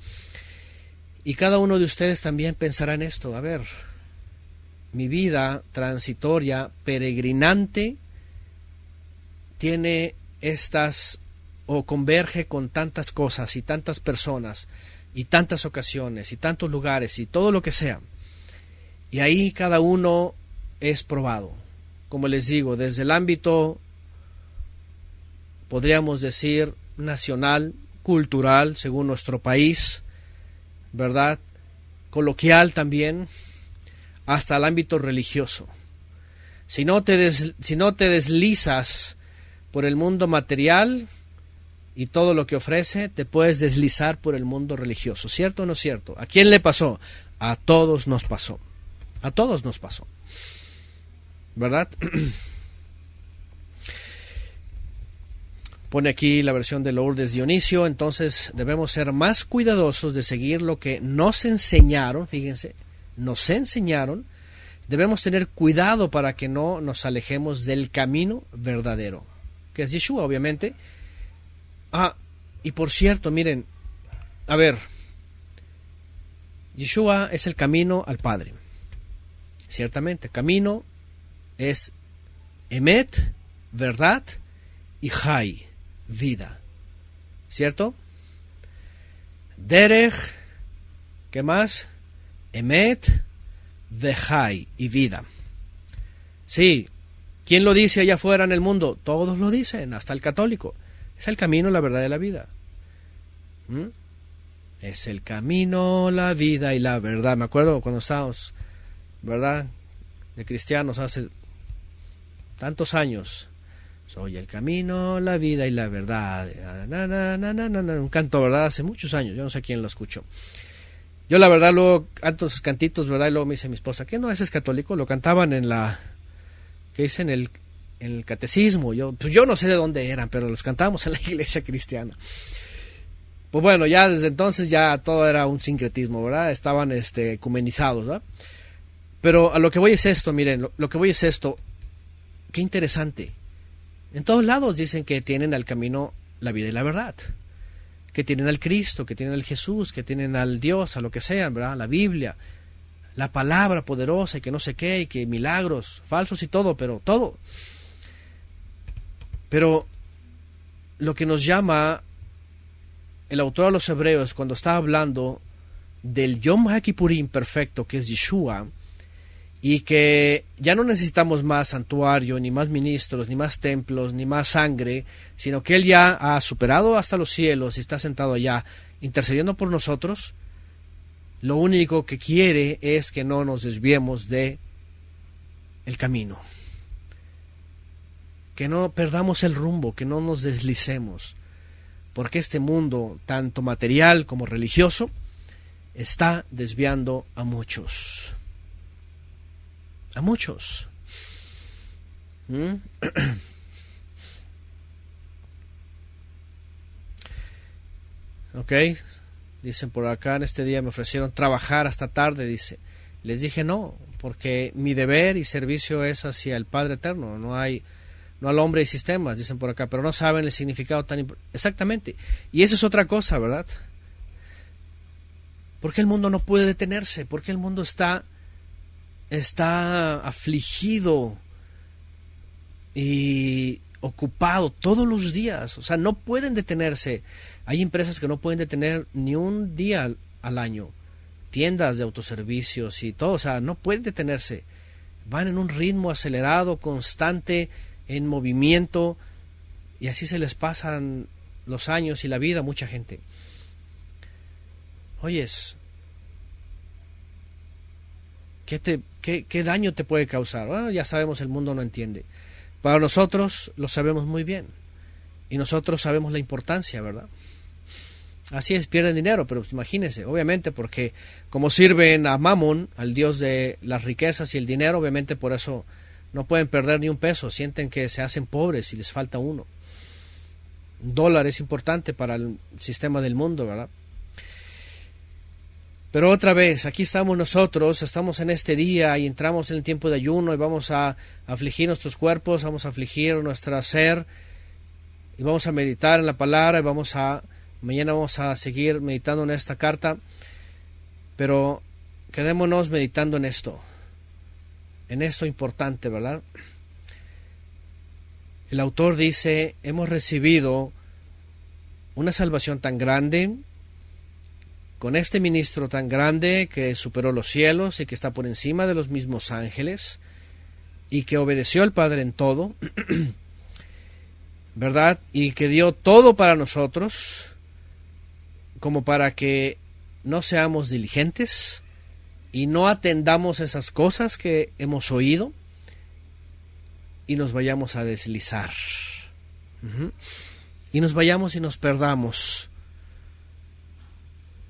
Y cada uno de ustedes también pensará en esto. A ver, mi vida transitoria, peregrinante, tiene estas o converge con tantas cosas y tantas personas y tantas ocasiones y tantos lugares y todo lo que sea. Y ahí cada uno es probado. Como les digo, desde el ámbito, podríamos decir, nacional, cultural, según nuestro país, ¿verdad? Coloquial también, hasta el ámbito religioso. Si no te deslizas por el mundo material y todo lo que ofrece, te puedes deslizar por el mundo religioso. ¿Cierto o no es cierto? ¿A quién le pasó? A todos nos pasó. A todos nos pasó. ¿Verdad? Pone aquí la versión de Lourdes Dionisio. Entonces debemos ser más cuidadosos de seguir lo que nos enseñaron. Fíjense, nos enseñaron. Debemos tener cuidado para que no nos alejemos del camino verdadero, que es Yeshua, obviamente. Y por cierto, miren, a ver, Yeshua es el camino al Padre. Ciertamente, camino es Emet, verdad, y Jai, vida. ¿cierto? Derech, ¿qué más? Emet, Vejai, y vida. Sí, ¿quién lo dice allá afuera en el mundo? Todos lo dicen, hasta el católico. Es el camino, la verdad y la vida. Es el camino, la vida y la verdad. Me acuerdo cuando estábamos, ¿verdad?, de cristianos hace tantos años. Soy el camino, la vida y la verdad. Un canto, ¿verdad? Hace muchos años. Yo no sé quién lo escuchó. Yo la verdad luego canto esos cantitos, ¿verdad? Y luego me dice mi esposa, ¿qué no? ¿Ese es católico? Lo cantaban en la... ¿Qué dice? En el catecismo. Pues yo no sé de dónde eran, pero los cantábamos en la iglesia cristiana. Pues bueno, ya desde entonces ya todo era un sincretismo, ¿verdad? Estaban ecumenizados, ¿verdad? Pero a lo que voy es esto, miren, lo que voy es esto. Qué interesante. En todos lados dicen que tienen al camino la vida y la verdad. Que tienen al Cristo, que tienen al Jesús, que tienen al Dios, a lo que sean, ¿verdad? La Biblia, la palabra poderosa y que no sé qué, y que milagros falsos y todo, pero todo. Pero lo que nos llama el autor a los Hebreos cuando está hablando del Yom HaKippurim perfecto, que es Yeshua, y que ya no necesitamos más santuario, ni más ministros, ni más templos, ni más sangre, sino que Él ya ha superado hasta los cielos y está sentado allá intercediendo por nosotros. Lo único que quiere es que no nos desviemos de el camino, que no perdamos el rumbo, que no nos deslicemos, porque este mundo, tanto material como religioso, está desviando a muchos. A muchos. Ok, dicen por acá, en este día me ofrecieron trabajar hasta tarde, dice. Les dije no, porque mi deber y servicio es hacia el Padre Eterno, no al hombre y sistemas, dicen por acá, pero no saben el significado tan importante. Exactamente, y eso es otra cosa, ¿verdad? Porque el mundo no puede detenerse, porque el mundo está afligido y ocupado todos los días, o sea, no pueden detenerse. Hay empresas que no pueden detener ni un día al año, tiendas de autoservicios y todo, o sea, no pueden detenerse, van en un ritmo acelerado, constante, en movimiento, y así se les pasan los años y la vida a mucha gente. Oyes, ¿qué daño te puede causar? Bueno, ya sabemos, el mundo no entiende. Para nosotros lo sabemos muy bien. Y nosotros sabemos la importancia, ¿verdad? Así es, pierden dinero, pero pues, imagínense, obviamente, porque como sirven a Mamón, al dios de las riquezas y el dinero, obviamente por eso no pueden perder ni un peso, sienten que se hacen pobres y les falta uno. Un dólar es importante para el sistema del mundo, ¿verdad? Pero otra vez, aquí estamos nosotros, estamos en este día y entramos en el tiempo de ayuno y vamos a afligir nuestros cuerpos, vamos a afligir nuestro ser y vamos a meditar en la palabra y mañana vamos a seguir meditando en esta carta, pero quedémonos meditando en esto importante, ¿verdad? El autor dice, hemos recibido una salvación tan grande, con este ministro tan grande que superó los cielos y que está por encima de los mismos ángeles y que obedeció al Padre en todo, ¿verdad? Y que dio todo para nosotros, como para que no seamos diligentes y no atendamos esas cosas que hemos oído y nos vayamos a deslizar. Y nos vayamos y nos perdamos.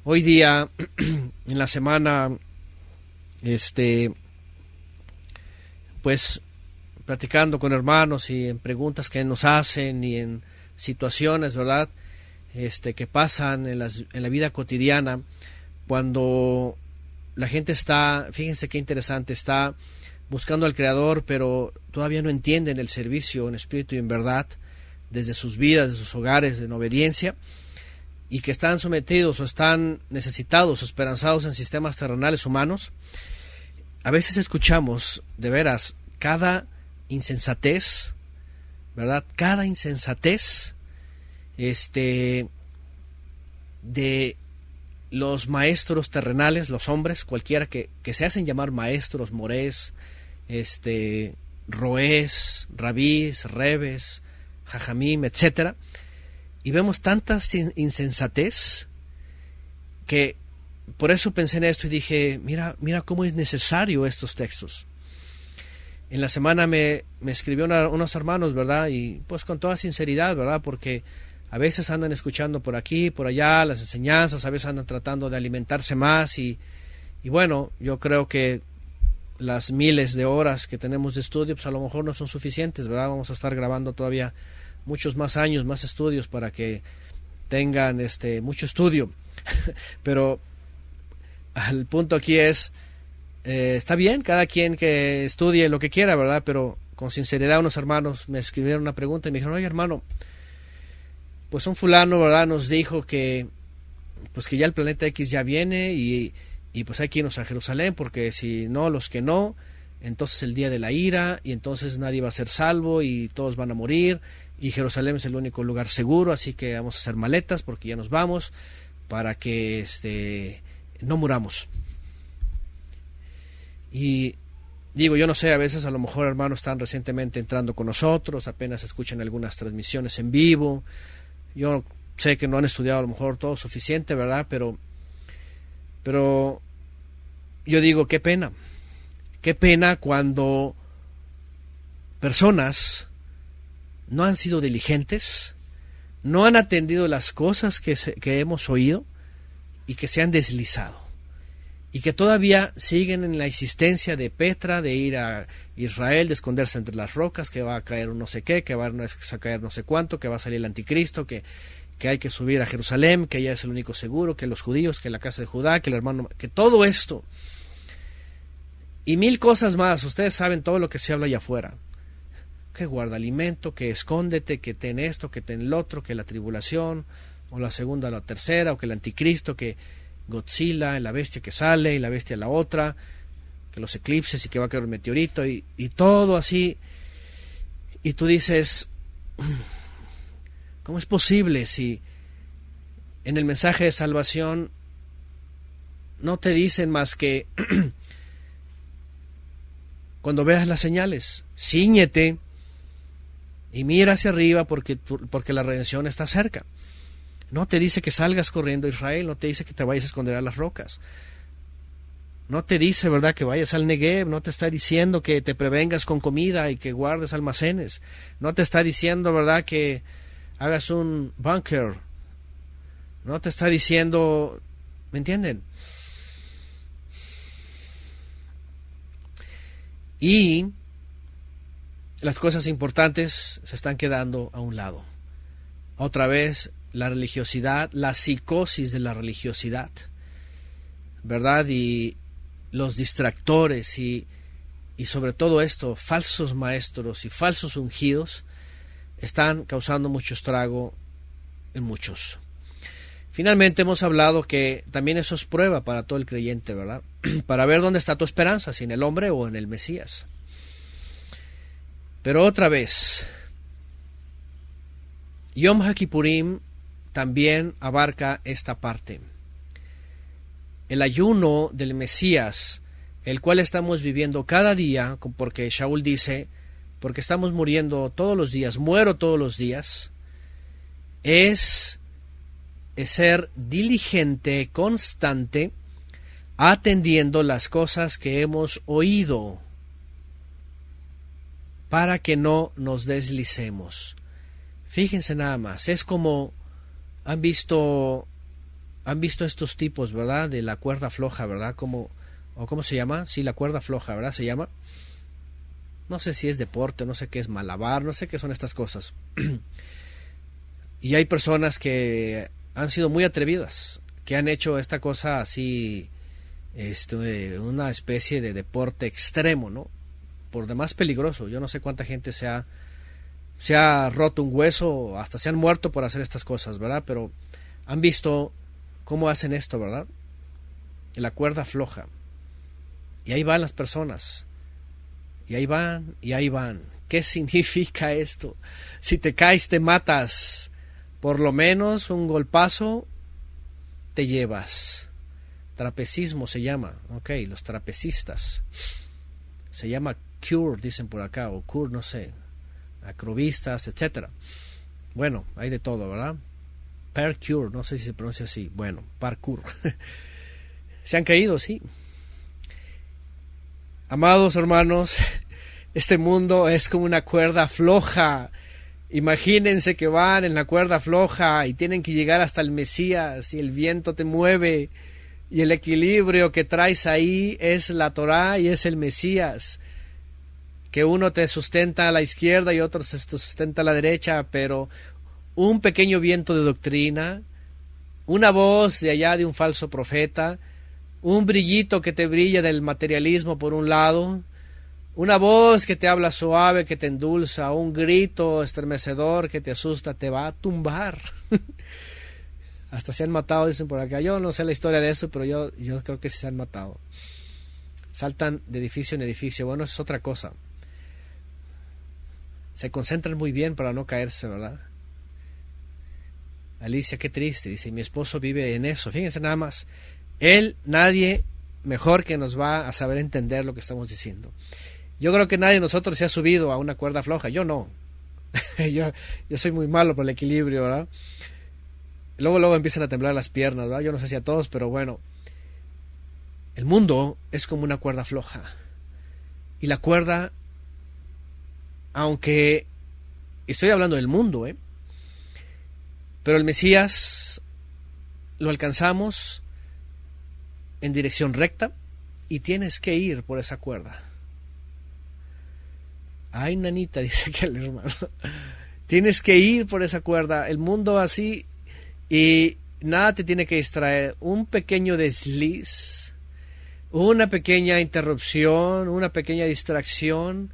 Hoy día, en la semana, pues, platicando con hermanos y en preguntas que nos hacen y en situaciones, ¿verdad?, que pasan en la vida cotidiana, cuando la gente está, fíjense qué interesante, está buscando al Creador, pero todavía no entienden el servicio en espíritu y en verdad, desde sus vidas, de sus hogares, en obediencia, y que están sometidos o están necesitados o esperanzados en sistemas terrenales humanos. A veces escuchamos, de veras, cada insensatez, ¿verdad? Cada insensatez, de los maestros terrenales, los hombres, cualquiera que se hacen llamar maestros, morés, roés, rabís, rebes, jajamim, etcétera, y vemos tanta insensatez que por eso pensé en esto y dije, mira cómo es necesario estos textos. En la semana me escribió unos hermanos, ¿verdad? Y pues con toda sinceridad, ¿verdad? Porque a veces andan escuchando por aquí, por allá, las enseñanzas, a veces andan tratando de alimentarse más y bueno, yo creo que las miles de horas que tenemos de estudio, pues a lo mejor no son suficientes, ¿verdad? Vamos a estar grabando todavía muchos más años, más estudios para que tengan mucho estudio. Pero el punto aquí es, está bien, cada quien que estudie lo que quiera, ¿verdad? Pero con sinceridad unos hermanos me escribieron una pregunta y me dijeron, oye hermano, pues un fulano, ¿verdad? Nos dijo que pues que ya el planeta X ya viene y pues hay que irnos a Jerusalén porque si no, los que no, entonces el día de la ira y entonces nadie va a ser salvo y todos van a morir y Jerusalén es el único lugar seguro, así que vamos a hacer maletas porque ya nos vamos para que no muramos. Y digo, yo no sé, a veces a lo mejor hermanos están recientemente entrando con nosotros, apenas escuchan algunas transmisiones en vivo. Yo sé que no han estudiado a lo mejor todo suficiente, ¿verdad? Pero yo digo, qué pena cuando personas no han sido diligentes, no han atendido las cosas que hemos oído y que se han deslizado y que todavía siguen en la existencia de Petra, de ir a Israel, de esconderse entre las rocas, que va a caer un no sé qué, que va a caer no sé cuánto, que va a salir el anticristo, que hay que subir a Jerusalén, que ya es el único seguro, que los judíos, que la casa de Judá, que el hermano, que todo esto y mil cosas más. Ustedes saben todo lo que se habla allá afuera, que guarda alimento, que escóndete, que ten esto, que ten lo otro, que la tribulación o la segunda o la tercera, o que el anticristo, que Godzilla, la bestia que sale y la bestia la otra, que los eclipses y que va a caer un meteorito y todo así. Y tú dices, ¿cómo es posible si en el mensaje de salvación no te dicen más que cuando veas las señales, cíñete y mira hacia arriba porque la redención está cerca? No te dice que salgas corriendo a Israel, no te dice que te vayas a esconder a las rocas, no te dice, ¿verdad?, que vayas al Negev, no te está diciendo que te prevengas con comida y que guardes almacenes, no te está diciendo, ¿verdad?, que hagas un búnker, no te está diciendo, ¿me entienden? Y las cosas importantes se están quedando a un lado. Otra vez la religiosidad, la psicosis de la religiosidad, ¿verdad? Y los distractores y sobre todo esto, falsos maestros y falsos ungidos están causando mucho estrago en muchos. Finalmente hemos hablado que también eso es prueba para todo el creyente, ¿verdad? Para ver dónde está tu esperanza, si en el hombre o en el Mesías. Pero otra vez, Yom HaKippurim también abarca esta parte. El ayuno del Mesías, el cual estamos viviendo cada día, porque Shaul dice, porque estamos muriendo todos los días, muero todos los días, es ser diligente, constante, atendiendo las cosas que hemos oído, para que no nos deslicemos. Fíjense nada más, es como han visto estos tipos, ¿verdad?, de la cuerda floja, ¿verdad? ¿Cómo se llama? Sí, la cuerda floja, ¿verdad? Se llama. No sé si es deporte, no sé qué es malabar, no sé qué son estas cosas. Y hay personas que han sido muy atrevidas, que han hecho esta cosa así, una especie de deporte extremo, ¿no? Por demás peligroso. Yo no sé cuánta gente se ha roto un hueso, hasta se han muerto por hacer estas cosas, ¿verdad? Pero han visto cómo hacen esto, ¿verdad? La cuerda floja. Y ahí van las personas. Y ahí van, y ahí van. ¿Qué significa esto? Si te caes, te matas. Por lo menos un golpazo te llevas. Trapecismo se llama, ok, los trapecistas. Se llama cure, dicen por acá, o cure, no sé, acrobistas, etcétera. Bueno, hay de todo, ¿verdad? Parkour, no sé si se pronuncia así. Bueno, parkour. Se han caído, sí. Amados hermanos, este mundo es como una cuerda floja. Imagínense que van en la cuerda floja y tienen que llegar hasta el Mesías y el viento te mueve y el equilibrio que traes ahí es la Torá y es el Mesías. Que uno te sustenta a la izquierda y otro te sustenta a la derecha, pero un pequeño viento de doctrina, una voz de allá de un falso profeta, un brillito que te brilla del materialismo por un lado, una voz que te habla suave, que te endulza, un grito estremecedor que te asusta, te va a tumbar. Hasta se han matado, dicen por acá. Yo no sé la historia de eso, pero yo creo que sí se han matado. Saltan de edificio en edificio. Bueno, eso es otra cosa. Se concentran muy bien para no caerse, ¿verdad? Alicia, qué triste, dice, mi esposo vive en eso. Fíjense nada más. Él, nadie mejor que nos va a saber entender lo que estamos diciendo. Yo creo que nadie de nosotros se ha subido a una cuerda floja. Yo no. yo soy muy malo por el equilibrio, ¿verdad? Luego empiezan a temblar las piernas, ¿verdad? Yo no sé si a todos, pero bueno. El mundo es como una cuerda floja. Y la cuerda, aunque estoy hablando del mundo, pero el Mesías lo alcanzamos en dirección recta y tienes que ir por esa cuerda. Ay, nanita, dice que el hermano. Tienes que ir por esa cuerda. El mundo así y nada te tiene que distraer. Un pequeño desliz, una pequeña interrupción, una pequeña distracción,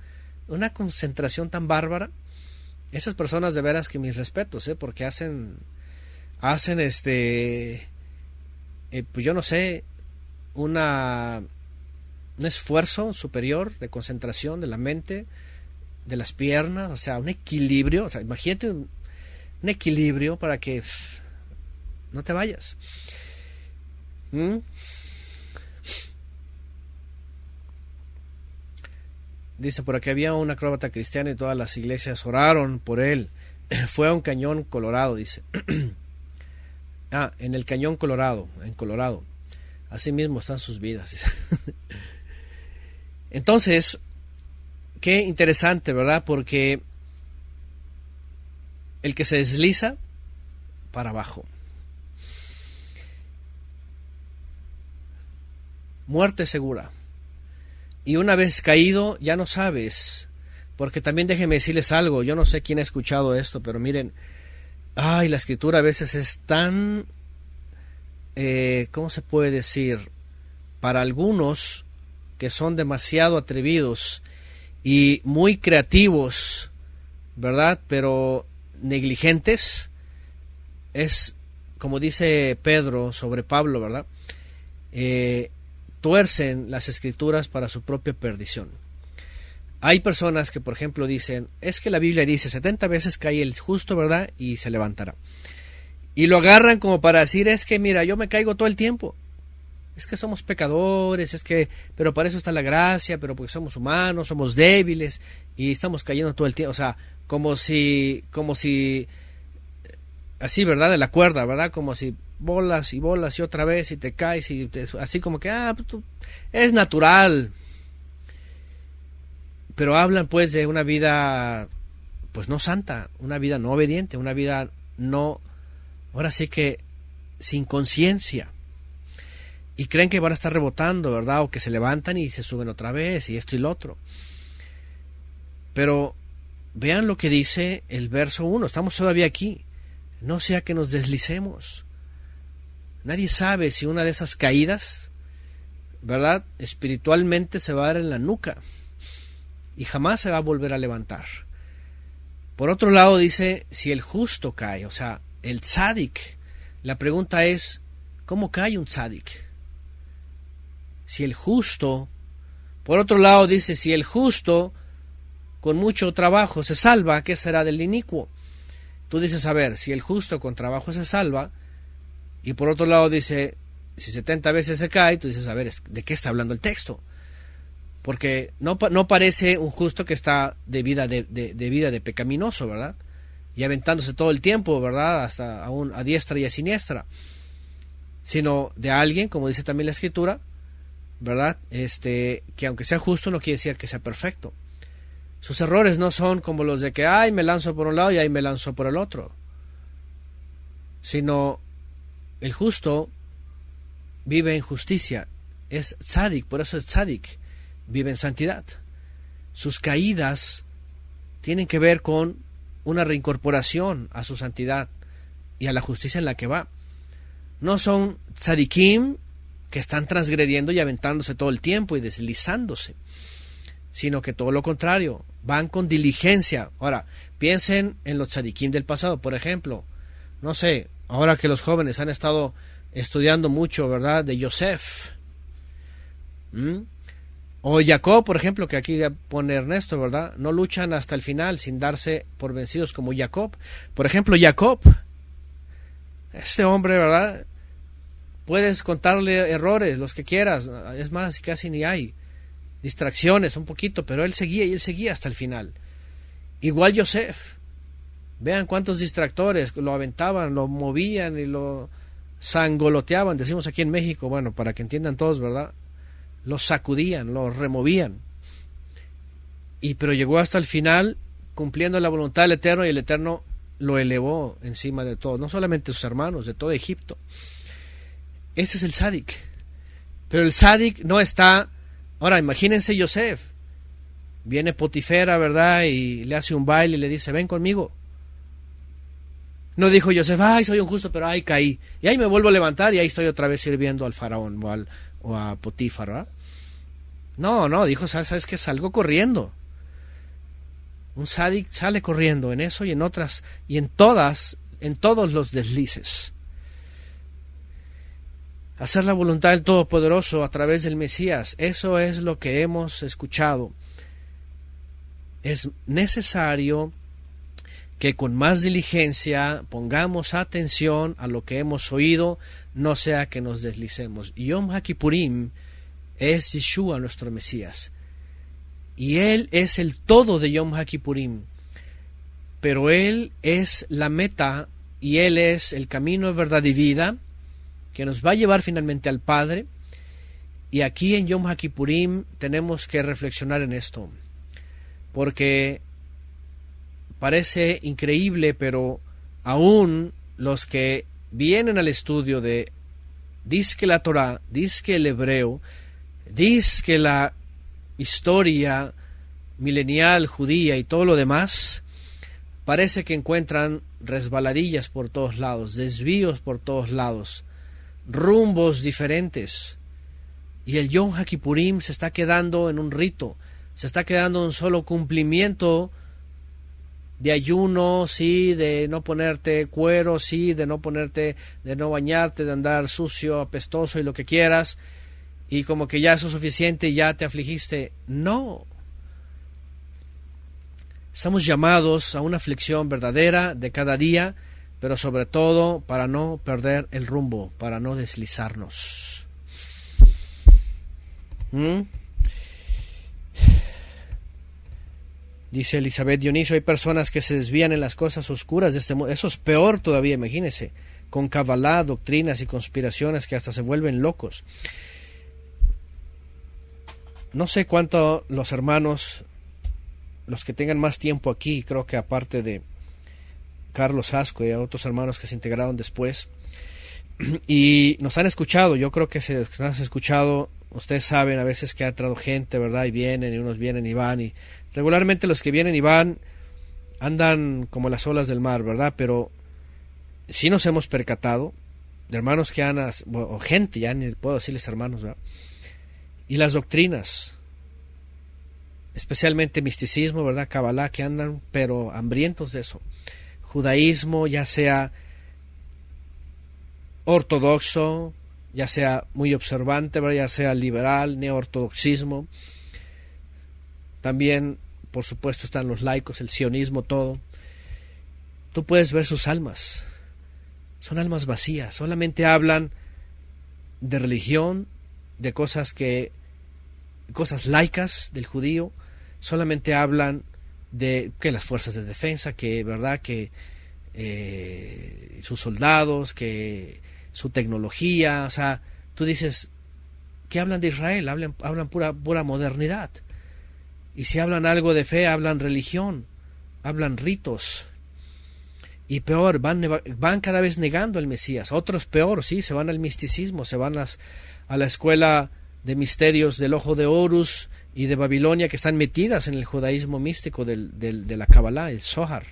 una concentración tan bárbara. Esas personas de veras que mis respetos, porque hacen pues yo no sé, un esfuerzo superior de concentración de la mente, de las piernas, o sea, un equilibrio, o sea, imagínate un equilibrio para que no te vayas. Dice por aquí, había un acróbata cristiano y todas las iglesias oraron por él. Fue a un cañón Colorado, dice. En el cañón Colorado, en Colorado. Así mismo están sus vidas. Entonces, qué interesante, ¿verdad? Porque el que se desliza para abajo. Muerte segura. Y una vez caído, ya no sabes. Porque también déjenme decirles algo. Yo no sé quién ha escuchado esto, pero miren. La escritura a veces es tan... ¿cómo se puede decir? Para algunos que son demasiado atrevidos y muy creativos, ¿verdad? Pero negligentes. Es como dice Pedro sobre Pablo, ¿verdad? Tuercen las escrituras para su propia perdición. Hay personas que, por ejemplo, dicen, es que la Biblia dice 70 veces cae el justo, ¿verdad? Y se levantará. Y lo agarran como para decir, es que mira, yo me caigo todo el tiempo. Es que somos pecadores, pero para eso está la gracia, pero porque somos humanos, somos débiles y estamos cayendo todo el tiempo. O sea, como si, así, ¿verdad? De la cuerda, ¿verdad? Como si bolas y otra vez y te caes y así como que es natural. Pero hablan pues de una vida pues no santa, una vida no obediente, una vida no, ahora sí que sin conciencia, y creen que van a estar rebotando, ¿verdad? O que se levantan y se suben otra vez y esto y lo otro. Pero vean lo que dice el verso 1, estamos todavía aquí, no sea que nos deslicemos. Nadie sabe si una de esas caídas, ¿verdad?, espiritualmente se va a dar en la nuca y jamás se va a volver a levantar. Por otro lado dice, si el justo cae, o sea, el tzadik, la pregunta es, ¿cómo cae un tzadik? Si el justo, por otro lado dice, si el justo con mucho trabajo se salva, ¿qué será del inicuo? Tú dices, a ver, si el justo con trabajo se salva, Y por otro lado dice, si 70 veces se cae, tú dices, a ver, ¿de qué está hablando el texto? Porque no parece un justo que está de vida de pecaminoso, ¿verdad? Y aventándose todo el tiempo, ¿verdad? Hasta aún a diestra y a siniestra. Sino de alguien, como dice también la Escritura, ¿verdad? Que aunque sea justo no quiere decir que sea perfecto. Sus errores no son como los de que, ay, me lanzo por un lado y ay, me lanzo por el otro. Sino el justo vive en justicia, es tzadik, por eso es tzadik, vive en santidad. Sus caídas tienen que ver con una reincorporación a su santidad y a la justicia en la que va. No son tzadikim que están transgrediendo y aventándose todo el tiempo y deslizándose, sino que todo lo contrario, van con diligencia. Ahora, piensen en los tzadikim del pasado, por ejemplo, no sé, ahora que los jóvenes han estado estudiando mucho, ¿verdad?, de Yosef, o Jacob, por ejemplo, que aquí pone Ernesto, ¿verdad? No luchan hasta el final sin darse por vencidos como Jacob. Por ejemplo, Jacob, este hombre, ¿verdad? Puedes contarle errores, los que quieras, es más, casi ni hay distracciones, un poquito, pero él seguía hasta el final. Igual Yosef, vean cuántos distractores lo aventaban, lo movían y lo sangoloteaban, decimos aquí en México, bueno, para que entiendan todos, ¿verdad? Lo sacudían, lo removían, pero llegó hasta el final cumpliendo la voluntad del Eterno, y el Eterno lo elevó encima de todos, no solamente sus hermanos, de todo Egipto. Ese es el tzadik. Pero el tzadik no está... Ahora, imagínense Yosef, viene Potifera, ¿verdad?, y le hace un baile y le dice, ven conmigo. No dijo Yosef, ay, soy un justo, pero ay, caí, y ahí me vuelvo a levantar y ahí estoy otra vez sirviendo al faraón o a Potifar, ¿verdad? No, dijo, ¿sabes qué? Salgo corriendo. Un tzadik sale corriendo en eso y en otras, y en todos los deslices. Hacer la voluntad del Todopoderoso a través del Mesías, eso es lo que hemos escuchado. Es necesario que con más diligencia pongamos atención a lo que hemos oído, no sea que nos deslicemos. Yom HaKippurim es Yeshua, nuestro Mesías, y Él es el todo de Yom HaKippurim, pero Él es la meta y Él es el camino de verdad y vida que nos va a llevar finalmente al Padre. Y aquí en Yom HaKippurim tenemos que reflexionar en esto, porque parece increíble, pero aún los que vienen al estudio de dizque la Torah, dizque el hebreo, dizque la historia milenial judía y todo lo demás, parece que encuentran resbaladillas por todos lados, desvíos por todos lados, rumbos diferentes. Y el Yom HaKippurim se está quedando en un rito, se está quedando en un solo cumplimiento de ayuno, sí, de no ponerte cuero, sí, de no bañarte, de andar sucio, apestoso y lo que quieras, y como que ya eso es suficiente, ya te afligiste. No. Estamos llamados a una aflicción verdadera de cada día, pero sobre todo para no perder el rumbo, para no deslizarnos. Dice Elizabeth Dionisio, hay personas que se desvían en las cosas oscuras de este mundo. Eso es peor todavía, imagínense, con cabalá, doctrinas y conspiraciones que hasta se vuelven locos. No sé cuánto los hermanos, los que tengan más tiempo aquí, creo que aparte de Carlos Asco y a otros hermanos que se integraron después, y nos han escuchado, yo creo que se han escuchado. Ustedes saben a veces que ha entrado gente, ¿verdad? Y vienen, y unos vienen y van, y regularmente los que vienen y van andan como las olas del mar, ¿verdad? Pero sí nos hemos percatado de hermanos que han, o gente, ya ni puedo decirles hermanos, ¿verdad? Y las doctrinas, especialmente misticismo, ¿verdad? Cabalá, que andan pero hambrientos de eso. Judaísmo, ya sea ortodoxo, ya sea muy observante, ¿verdad? Ya sea liberal, neoortodoxismo. También, por supuesto, están los laicos, el sionismo, todo. Tú puedes ver sus almas. son almas vacías, solamente hablan de religión, de cosas laicas del judío, solamente hablan de que las fuerzas de defensa, que verdad que sus soldados, que su tecnología, o sea, tú dices, ¿qué hablan de Israel? Hablan pura modernidad. Y si hablan algo de fe, hablan religión, hablan ritos. Y peor, van cada vez negando al Mesías. Otros peor, sí, se van al misticismo, se van a la escuela de misterios del ojo de Horus y de Babilonia, que están metidas en el judaísmo místico de la Kabbalah, el Zohar.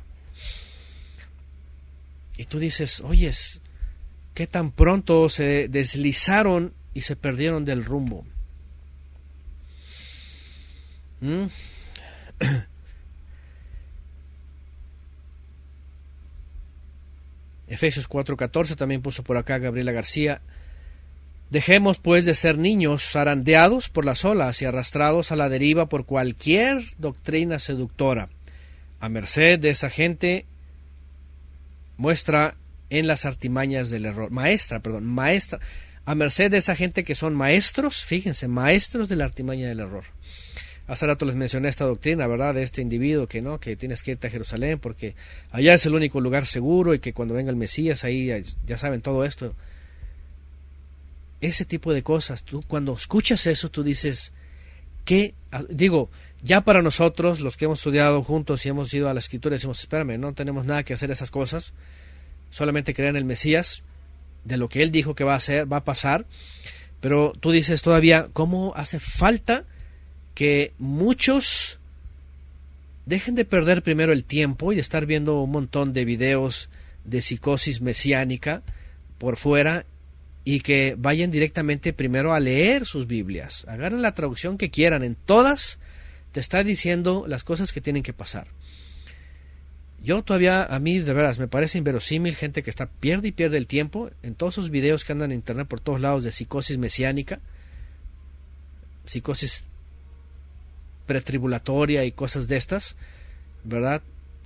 Y tú dices, oyes, ¿qué tan pronto se deslizaron y se perdieron del rumbo? Efesios 4:14 también puso por acá Gabriela García. Dejemos pues de ser niños zarandeados por las olas y arrastrados a la deriva por cualquier doctrina seductora, a merced de esa gente muestra en las artimañas del error. Maestra, a merced de esa gente que son maestros, fíjense, maestros de la artimaña del error. Hace rato les mencioné esta doctrina, ¿verdad? De este individuo que tienes que irte a Jerusalén porque allá es el único lugar seguro y que cuando venga el Mesías ahí ya saben todo esto. Ese tipo de cosas, tú cuando escuchas eso, tú dices, ¿qué? Digo, ya para nosotros, los que hemos estudiado juntos y hemos ido a la Escritura, decimos, espérame, no tenemos nada que hacer esas cosas, solamente creer en el Mesías, de lo que Él dijo que va a hacer, va a pasar, pero tú dices todavía, ¿cómo hace falta que muchos dejen de perder primero el tiempo y de estar viendo un montón de videos de psicosis mesiánica por fuera y que vayan directamente primero a leer sus Biblias? Agarren la traducción que quieran, en todas te está diciendo las cosas que tienen que pasar. Yo todavía, a mí de veras me parece inverosímil gente que pierde el tiempo en todos esos videos que andan en internet por todos lados de psicosis mesiánica, psicosis pretribulatoria y cosas de estas, ¿verdad?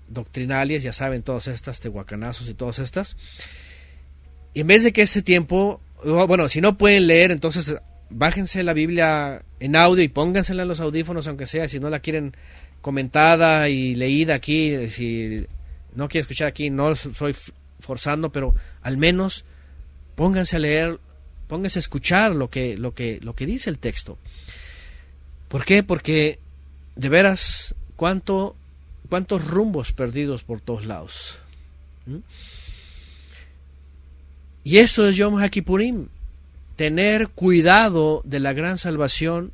Doctrinales, ya saben, todas estas, tehuacanazos y todas estas. Y en vez de que ese tiempo, bueno, si no pueden leer, entonces bájense la Biblia en audio y póngansela en los audífonos, aunque sea, si no la quieren comentada y leída aquí, si no quieren escuchar aquí, no estoy forzando, pero al menos pónganse a leer, pónganse a escuchar lo que dice el texto. ¿Por qué? Porque de veras, cuántos rumbos perdidos por todos lados. Y esto es Yom HaKippurim, tener cuidado de la gran salvación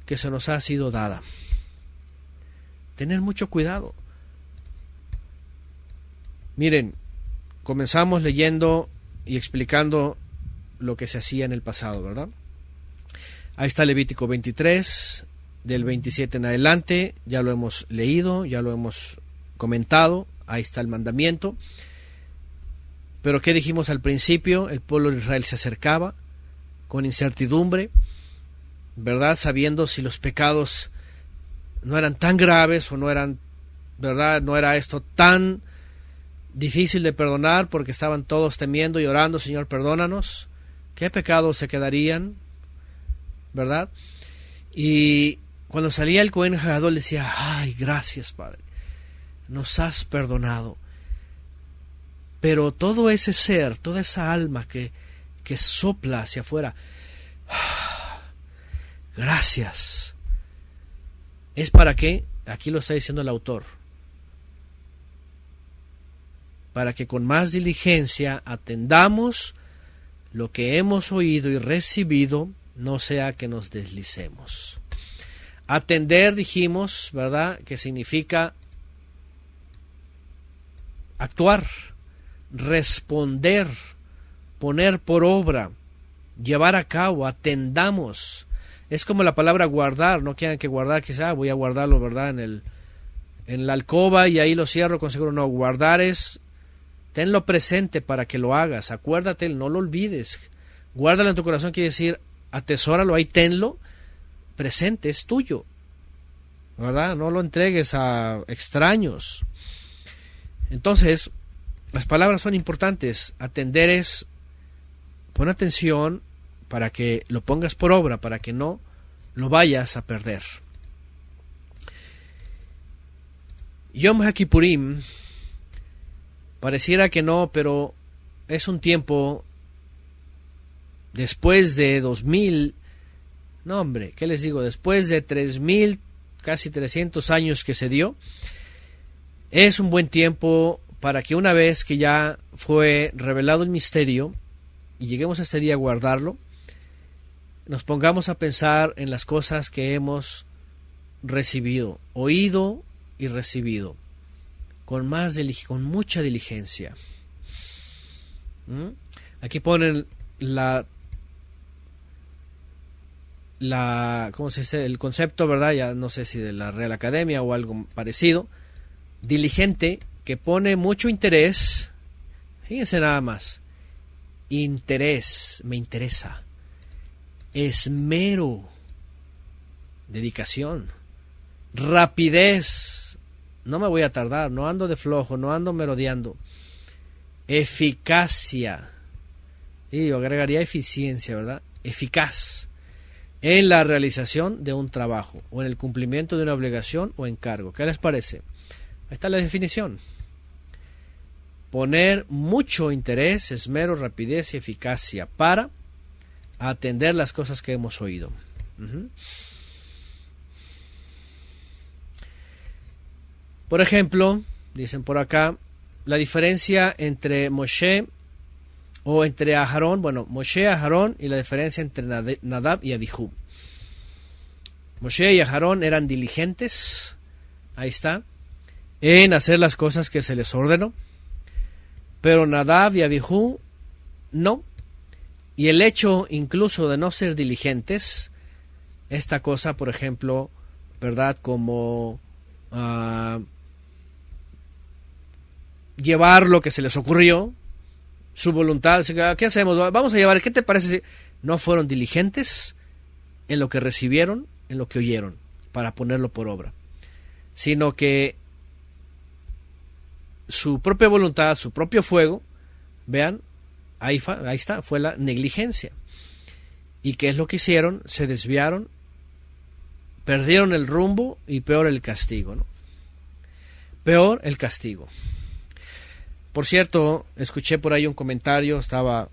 que se nos ha sido dada. Tener mucho cuidado. Miren, comenzamos leyendo y explicando lo que se hacía en el pasado, ¿verdad? Ahí está Levítico 23, del 27 en adelante, ya lo hemos leído, ya lo hemos comentado, ahí está el mandamiento. Pero ¿qué dijimos al principio? El pueblo de Israel se acercaba con incertidumbre, ¿verdad? Sabiendo si los pecados no eran tan graves o no eran, ¿verdad? No era esto tan difícil de perdonar porque estaban todos temiendo y orando, Señor, perdónanos. ¿Qué pecados se quedarían? ¿Verdad? Y cuando salía el Cohen Gadol decía, ay, gracias, Padre, nos has perdonado. Pero todo ese ser, toda esa alma que sopla hacia afuera, gracias. ¿Es para qué? Aquí lo está diciendo el autor. Para que con más diligencia atendamos lo que hemos oído y recibido, no sea que nos deslicemos. Atender, dijimos, ¿verdad? Que significa actuar, responder, poner por obra, llevar a cabo, atendamos. Es como la palabra guardar, no quieran que guardar, quizá voy a guardarlo, ¿verdad? En la alcoba y ahí lo cierro con seguro. No, guardar es tenlo presente para que lo hagas, acuérdate, no lo olvides, guárdalo en tu corazón, quiere decir atesóralo ahí, tenlo presente, es tuyo, ¿verdad? No lo entregues a extraños. Entonces, las palabras son importantes. Atender es, pon atención para que lo pongas por obra, para que no lo vayas a perder. Yom HaKippurim, pareciera que no, pero es un tiempo después de 2000, no hombre, ¿qué les digo? Después de 3000, casi 300 años que se dio, es un buen tiempo para que una vez que ya fue revelado el misterio y lleguemos a este día a guardarlo, nos pongamos a pensar en las cosas que hemos recibido, oído y recibido, con mucha diligencia. Aquí ponen ¿cómo se dice? El concepto, ¿verdad? Ya no sé si de la Real Academia o algo parecido. Diligente, que pone mucho interés. Fíjense nada más. Interés, me interesa. Esmero, dedicación. Rapidez, no me voy a tardar, no ando de flojo, no ando merodeando. Eficacia, y yo agregaría eficiencia, ¿verdad? Eficaz en la realización de un trabajo o en el cumplimiento de una obligación o encargo. ¿Qué les parece? Ahí está la definición. Poner mucho interés, esmero, rapidez y eficacia para atender las cosas que hemos oído. Por ejemplo, dicen por acá, la diferencia entre Moshe o entre Aharón, Moshe, Aharón, y la diferencia entre Nadab y Abijú. Moshe y Aharón eran diligentes, ahí está, en hacer las cosas que se les ordenó, pero Nadab y Abijú no. Y el hecho incluso de no ser diligentes, esta cosa, por ejemplo, ¿verdad? Como llevar lo que se les ocurrió, su voluntad, ¿qué hacemos? Vamos a llevar, ¿qué te parece si no fueron diligentes en lo que recibieron, en lo que oyeron, para ponerlo por obra? Sino que su propia voluntad, su propio fuego, vean, ahí está, fue la negligencia. ¿Y qué es lo que hicieron? Se desviaron, perdieron el rumbo y peor el castigo, ¿no? Peor el castigo. Por cierto, escuché por ahí un comentario, estaba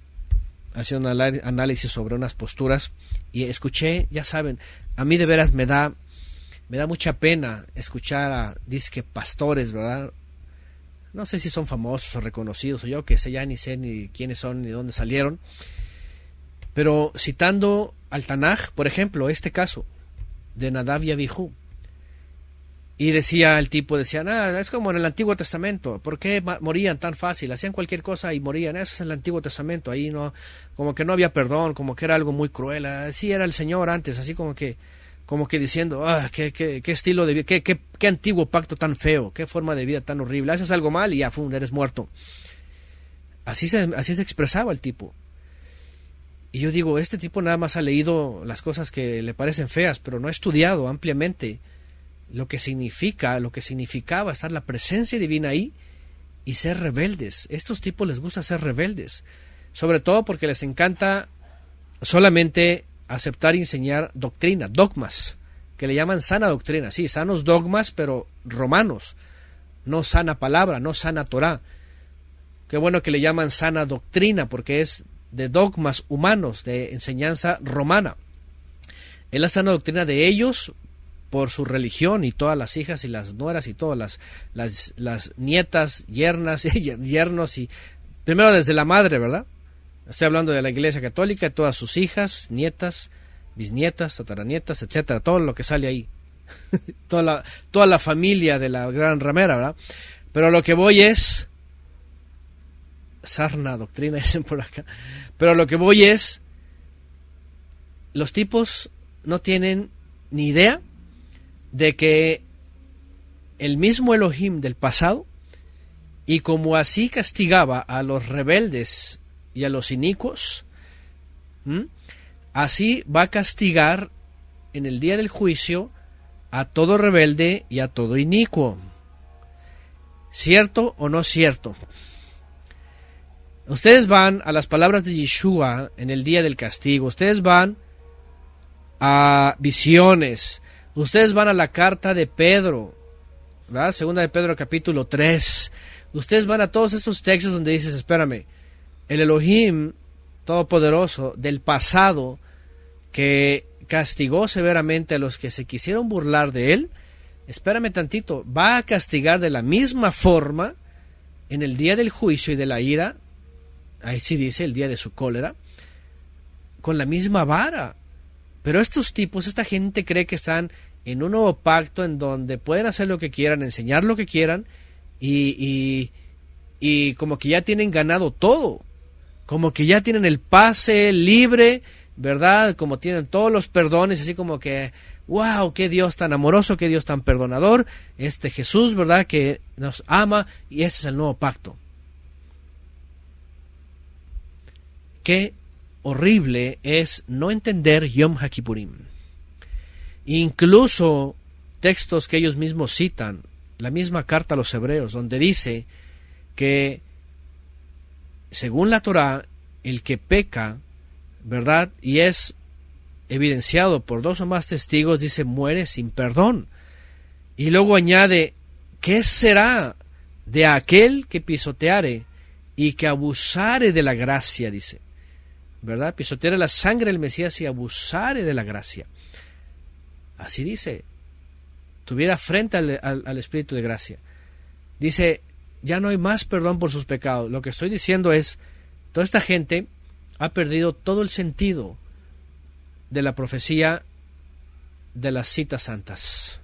haciendo un análisis sobre unas posturas y escuché, ya saben, a mí de veras me da mucha pena escuchar a disque pastores, ¿verdad? No sé si son famosos o reconocidos o yo que sé, ya ni sé ni quiénes son ni dónde salieron, pero citando al Tanaj, por ejemplo, este caso de Nadab y Abijú. Y decía el tipo, es como en el Antiguo Testamento, ¿por qué morían tan fácil? Hacían cualquier cosa y morían, eso es en el Antiguo Testamento, ahí no, como que no había perdón, como que era algo muy cruel, así era el Señor antes, así como que diciendo, qué estilo de vida, qué antiguo pacto tan feo, qué forma de vida tan horrible, haces algo mal y ya, eres muerto. Así se expresaba el tipo. Y yo digo, este tipo nada más ha leído las cosas que le parecen feas, pero no ha estudiado ampliamente lo que significaba estar la presencia divina ahí y ser rebeldes. Estos tipos les gusta ser rebeldes, sobre todo porque les encanta solamente aceptar y enseñar doctrina, dogmas, que le llaman sana doctrina, sí, sanos dogmas, pero romanos, no sana palabra, no sana Torah. Qué bueno que le llaman sana doctrina, porque es de dogmas humanos, de enseñanza romana. Es la sana doctrina de ellos por su religión, y todas las hijas y las nueras y todas las nietas, yernas, yernos, y primero desde la madre, ¿verdad? Estoy hablando de la Iglesia Católica, de todas sus hijas, nietas, bisnietas, tataranietas, etcétera, todo lo que sale ahí. toda la familia de la gran ramera, ¿verdad? Pero lo que voy es sarna doctrina, dicen por acá. Pero lo que voy es, los tipos no tienen ni idea de que el mismo Elohim del pasado, y como así castigaba a los rebeldes y a los inicuos, así va a castigar en el día del juicio a todo rebelde y a todo inicuo. ¿Cierto o no cierto? Ustedes van a las palabras de Yeshua en el día del castigo. Ustedes van a visiones. Ustedes van a la carta de Pedro, ¿verdad? Segunda de Pedro capítulo 3. Ustedes van a todos esos textos donde dices, espérame, el Elohim Todopoderoso del pasado, que castigó severamente a los que se quisieron burlar de él, espérame tantito, va a castigar de la misma forma en el día del juicio y de la ira, ahí sí dice, el día de su cólera, con la misma vara. Pero estos tipos, esta gente cree que están en un nuevo pacto en donde pueden hacer lo que quieran, enseñar lo que quieran y como que ya tienen ganado todo, como que ya tienen el pase libre, ¿verdad? Como tienen todos los perdones, así como que, wow, qué Dios tan amoroso, qué Dios tan perdonador, este Jesús, ¿verdad? Que nos ama, y ese es el nuevo pacto. Qué horrible es no entender Yom HaKippurim. Incluso textos que ellos mismos citan, la misma carta a los hebreos, donde dice que según la Torá, el que peca, ¿verdad? Y es evidenciado por 2 o más testigos, dice, muere sin perdón. Y luego añade, ¿qué será de aquel que pisoteare y que abusare de la gracia? Dice, ¿verdad? Pisoteare la sangre del Mesías y abusare de la gracia. Así dice, tuviera frente al Espíritu de gracia. Dice, ya no hay más perdón por sus pecados. Lo que estoy diciendo es, toda esta gente ha perdido todo el sentido de la profecía de las citas santas.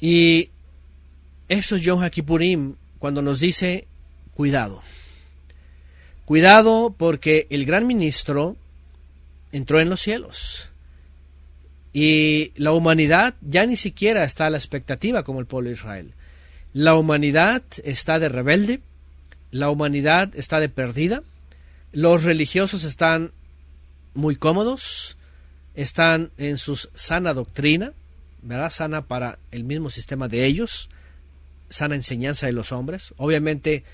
Y eso es Yom HaKippurim, cuando nos dice, cuidado. Cuidado, porque el gran ministro entró en los cielos. Y la humanidad ya ni siquiera está a la expectativa como el pueblo de Israel. La humanidad está de rebelde, la humanidad está de perdida, los religiosos están muy cómodos, están en su sana doctrina, ¿verdad? Sana para el mismo sistema de ellos, sana enseñanza de los hombres, obviamente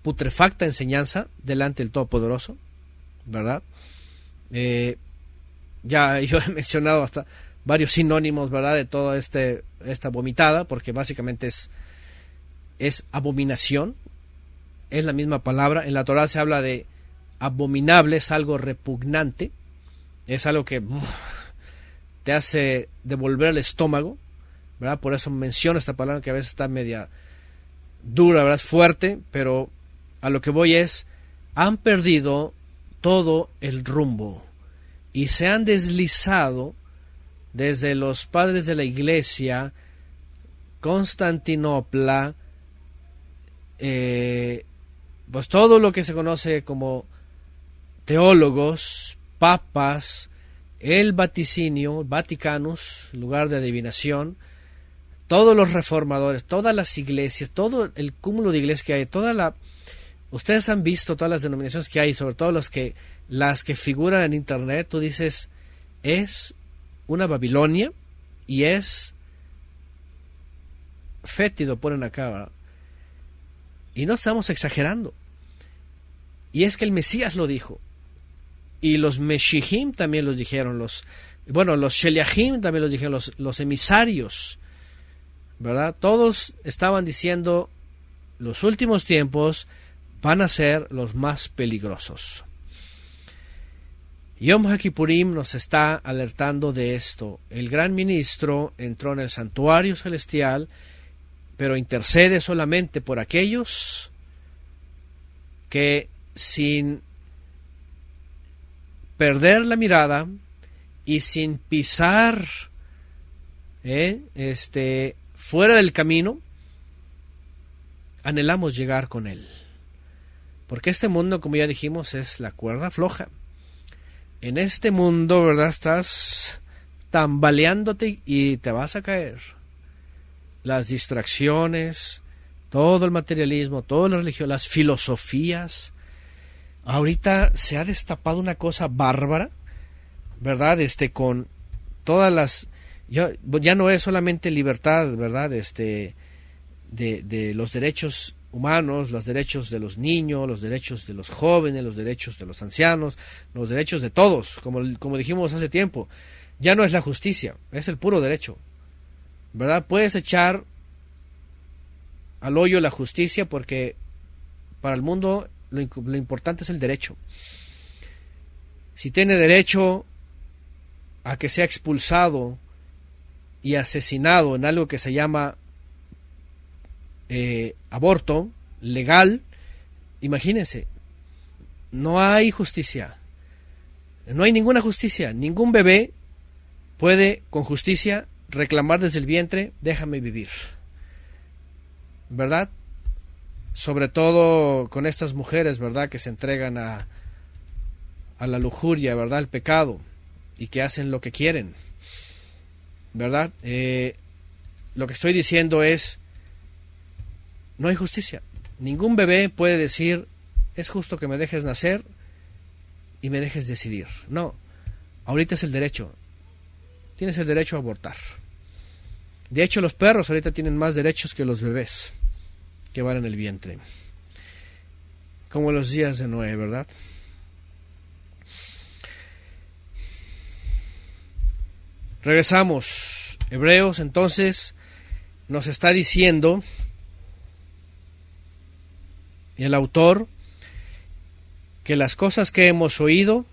putrefacta enseñanza delante del Todopoderoso, ¿verdad? Ya yo he mencionado hasta varios sinónimos, ¿verdad?, de toda esta vomitada, porque básicamente es abominación, es la misma palabra. En la Torá se habla de abominable, es algo repugnante, es algo que te hace devolver el estómago, ¿verdad? Por eso menciono esta palabra que a veces está media dura, ¿verdad? Es fuerte, pero a lo que voy es, han perdido todo el rumbo y se han deslizado desde los padres de la iglesia, Constantinopla, pues todo lo que se conoce como teólogos, papas, el vaticinio, Vaticanus, lugar de adivinación, todos los reformadores, todas las iglesias, todo el cúmulo de iglesias que hay, ustedes han visto todas las denominaciones que hay, sobre todo las que figuran en internet. Tú dices, es una Babilonia y es fétido, ponen acá, ¿verdad? Y no estamos exagerando. Y es que el Mesías lo dijo. Y los Meshihim también los dijeron. Los Sheliachim también los dijeron. Los emisarios, ¿verdad? Todos estaban diciendo, los últimos tiempos van a ser los más peligrosos. Yom HaKippurim nos está alertando de esto. El gran ministro entró en el santuario celestial, pero intercede solamente por aquellos que, sin perder la mirada y sin pisar fuera del camino, anhelamos llegar con él. Porque este mundo, como ya dijimos, es la cuerda floja. En este mundo, ¿verdad?, estás tambaleándote y te vas a caer. Las distracciones, todo el materialismo, toda la religión, las filosofías. Ahorita se ha destapado una cosa bárbara, ¿verdad? Con todas las Ya no es solamente libertad, ¿verdad? De los derechos humanos, los derechos de los niños, los derechos de los jóvenes, los derechos de los ancianos, los derechos de todos, como dijimos hace tiempo. Ya no es la justicia, es el puro derecho, ¿verdad? Puedes echar al hoyo la justicia porque para el mundo lo importante es el derecho. Si tiene derecho a que sea expulsado y asesinado en algo que se llama aborto legal, imagínense, no hay justicia, no hay ninguna justicia. Ningún bebé puede con justicia reclamar desde el vientre, déjame vivir, ¿verdad? Sobre todo con estas mujeres, ¿verdad?, que se entregan a la lujuria, ¿verdad?, al pecado, y que hacen lo que quieren, ¿verdad? Lo que estoy diciendo es, no hay justicia. Ningún bebé puede decir, es justo que me dejes nacer y me dejes decidir. No, ahorita es el derecho. Tienes el derecho a abortar. De hecho, los perros ahorita tienen más derechos que los bebés que van en el vientre. Como los días de Noé, ¿verdad? Regresamos. Hebreos entonces nos está diciendo el autor que las cosas que hemos oído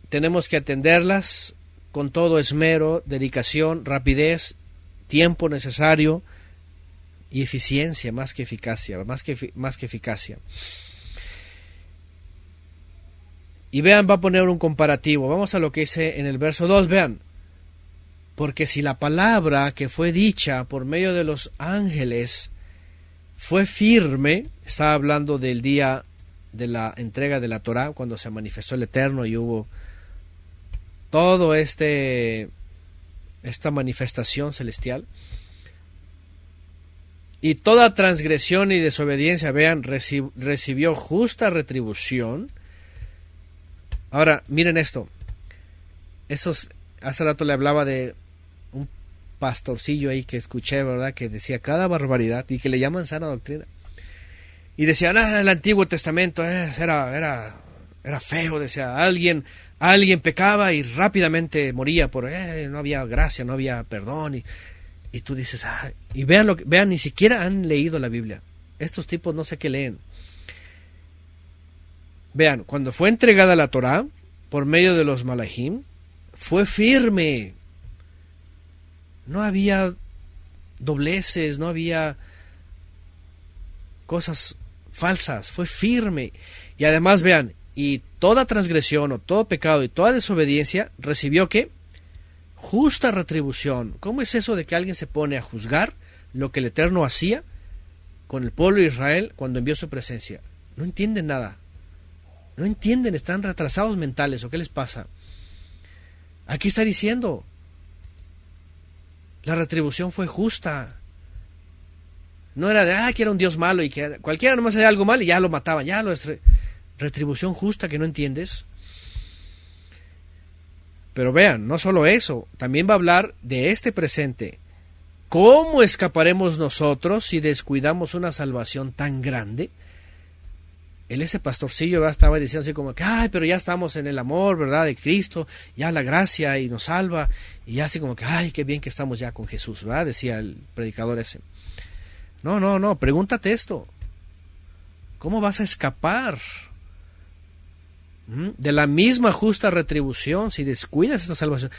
tenemos que atenderlas con todo esmero, dedicación, rapidez, tiempo necesario y eficiencia, más que eficacia. Y vean, va a poner un comparativo. Vamos a lo que dice en el verso 2, vean. Porque si la palabra que fue dicha por medio de los ángeles fue firme, estaba hablando del día de la entrega de la Torá, cuando se manifestó el Eterno y hubo todo esta manifestación celestial. Y toda transgresión y desobediencia, vean, recibió justa retribución. Ahora, miren esto. Hace rato le hablaba de un pastorcillo ahí que escuché, ¿verdad?, que decía cada barbaridad y que le llaman sana doctrina. Y decían, el Antiguo Testamento era feo, decía, alguien pecaba y rápidamente moría por no había gracia, no había perdón, y tú dices, y vean ni siquiera han leído la Biblia. Estos tipos no sé qué leen. Vean, cuando fue entregada la Torá por medio de los malajim, fue firme. No había dobleces, no había cosas falsas, fue firme. Y además, vean, y toda transgresión o todo pecado y toda desobediencia recibió ¿qué? Justa retribución. ¿Cómo es eso de que alguien se pone a juzgar lo que el Eterno hacía con el pueblo de Israel cuando envió su presencia? No entienden nada. No entienden, están retrasados mentales, ¿o qué les pasa? Aquí está diciendo, la retribución fue justa. No era de, que era un Dios malo y que cualquiera nomás hacía algo mal y ya lo mataban. Ya lo es retribución justa, que no entiendes. Pero vean, no solo eso, también va a hablar de este presente. ¿Cómo escaparemos nosotros si descuidamos una salvación tan grande? Ese pastorcillo estaba diciendo así como que, pero ya estamos en el amor, ¿verdad?, de Cristo, ya la gracia y nos salva, y ya así como que, qué bien que estamos ya con Jesús, ¿verdad?, decía el predicador ese. No, pregúntate esto. ¿Cómo vas a escapar de la misma justa retribución si descuidas esta salvación?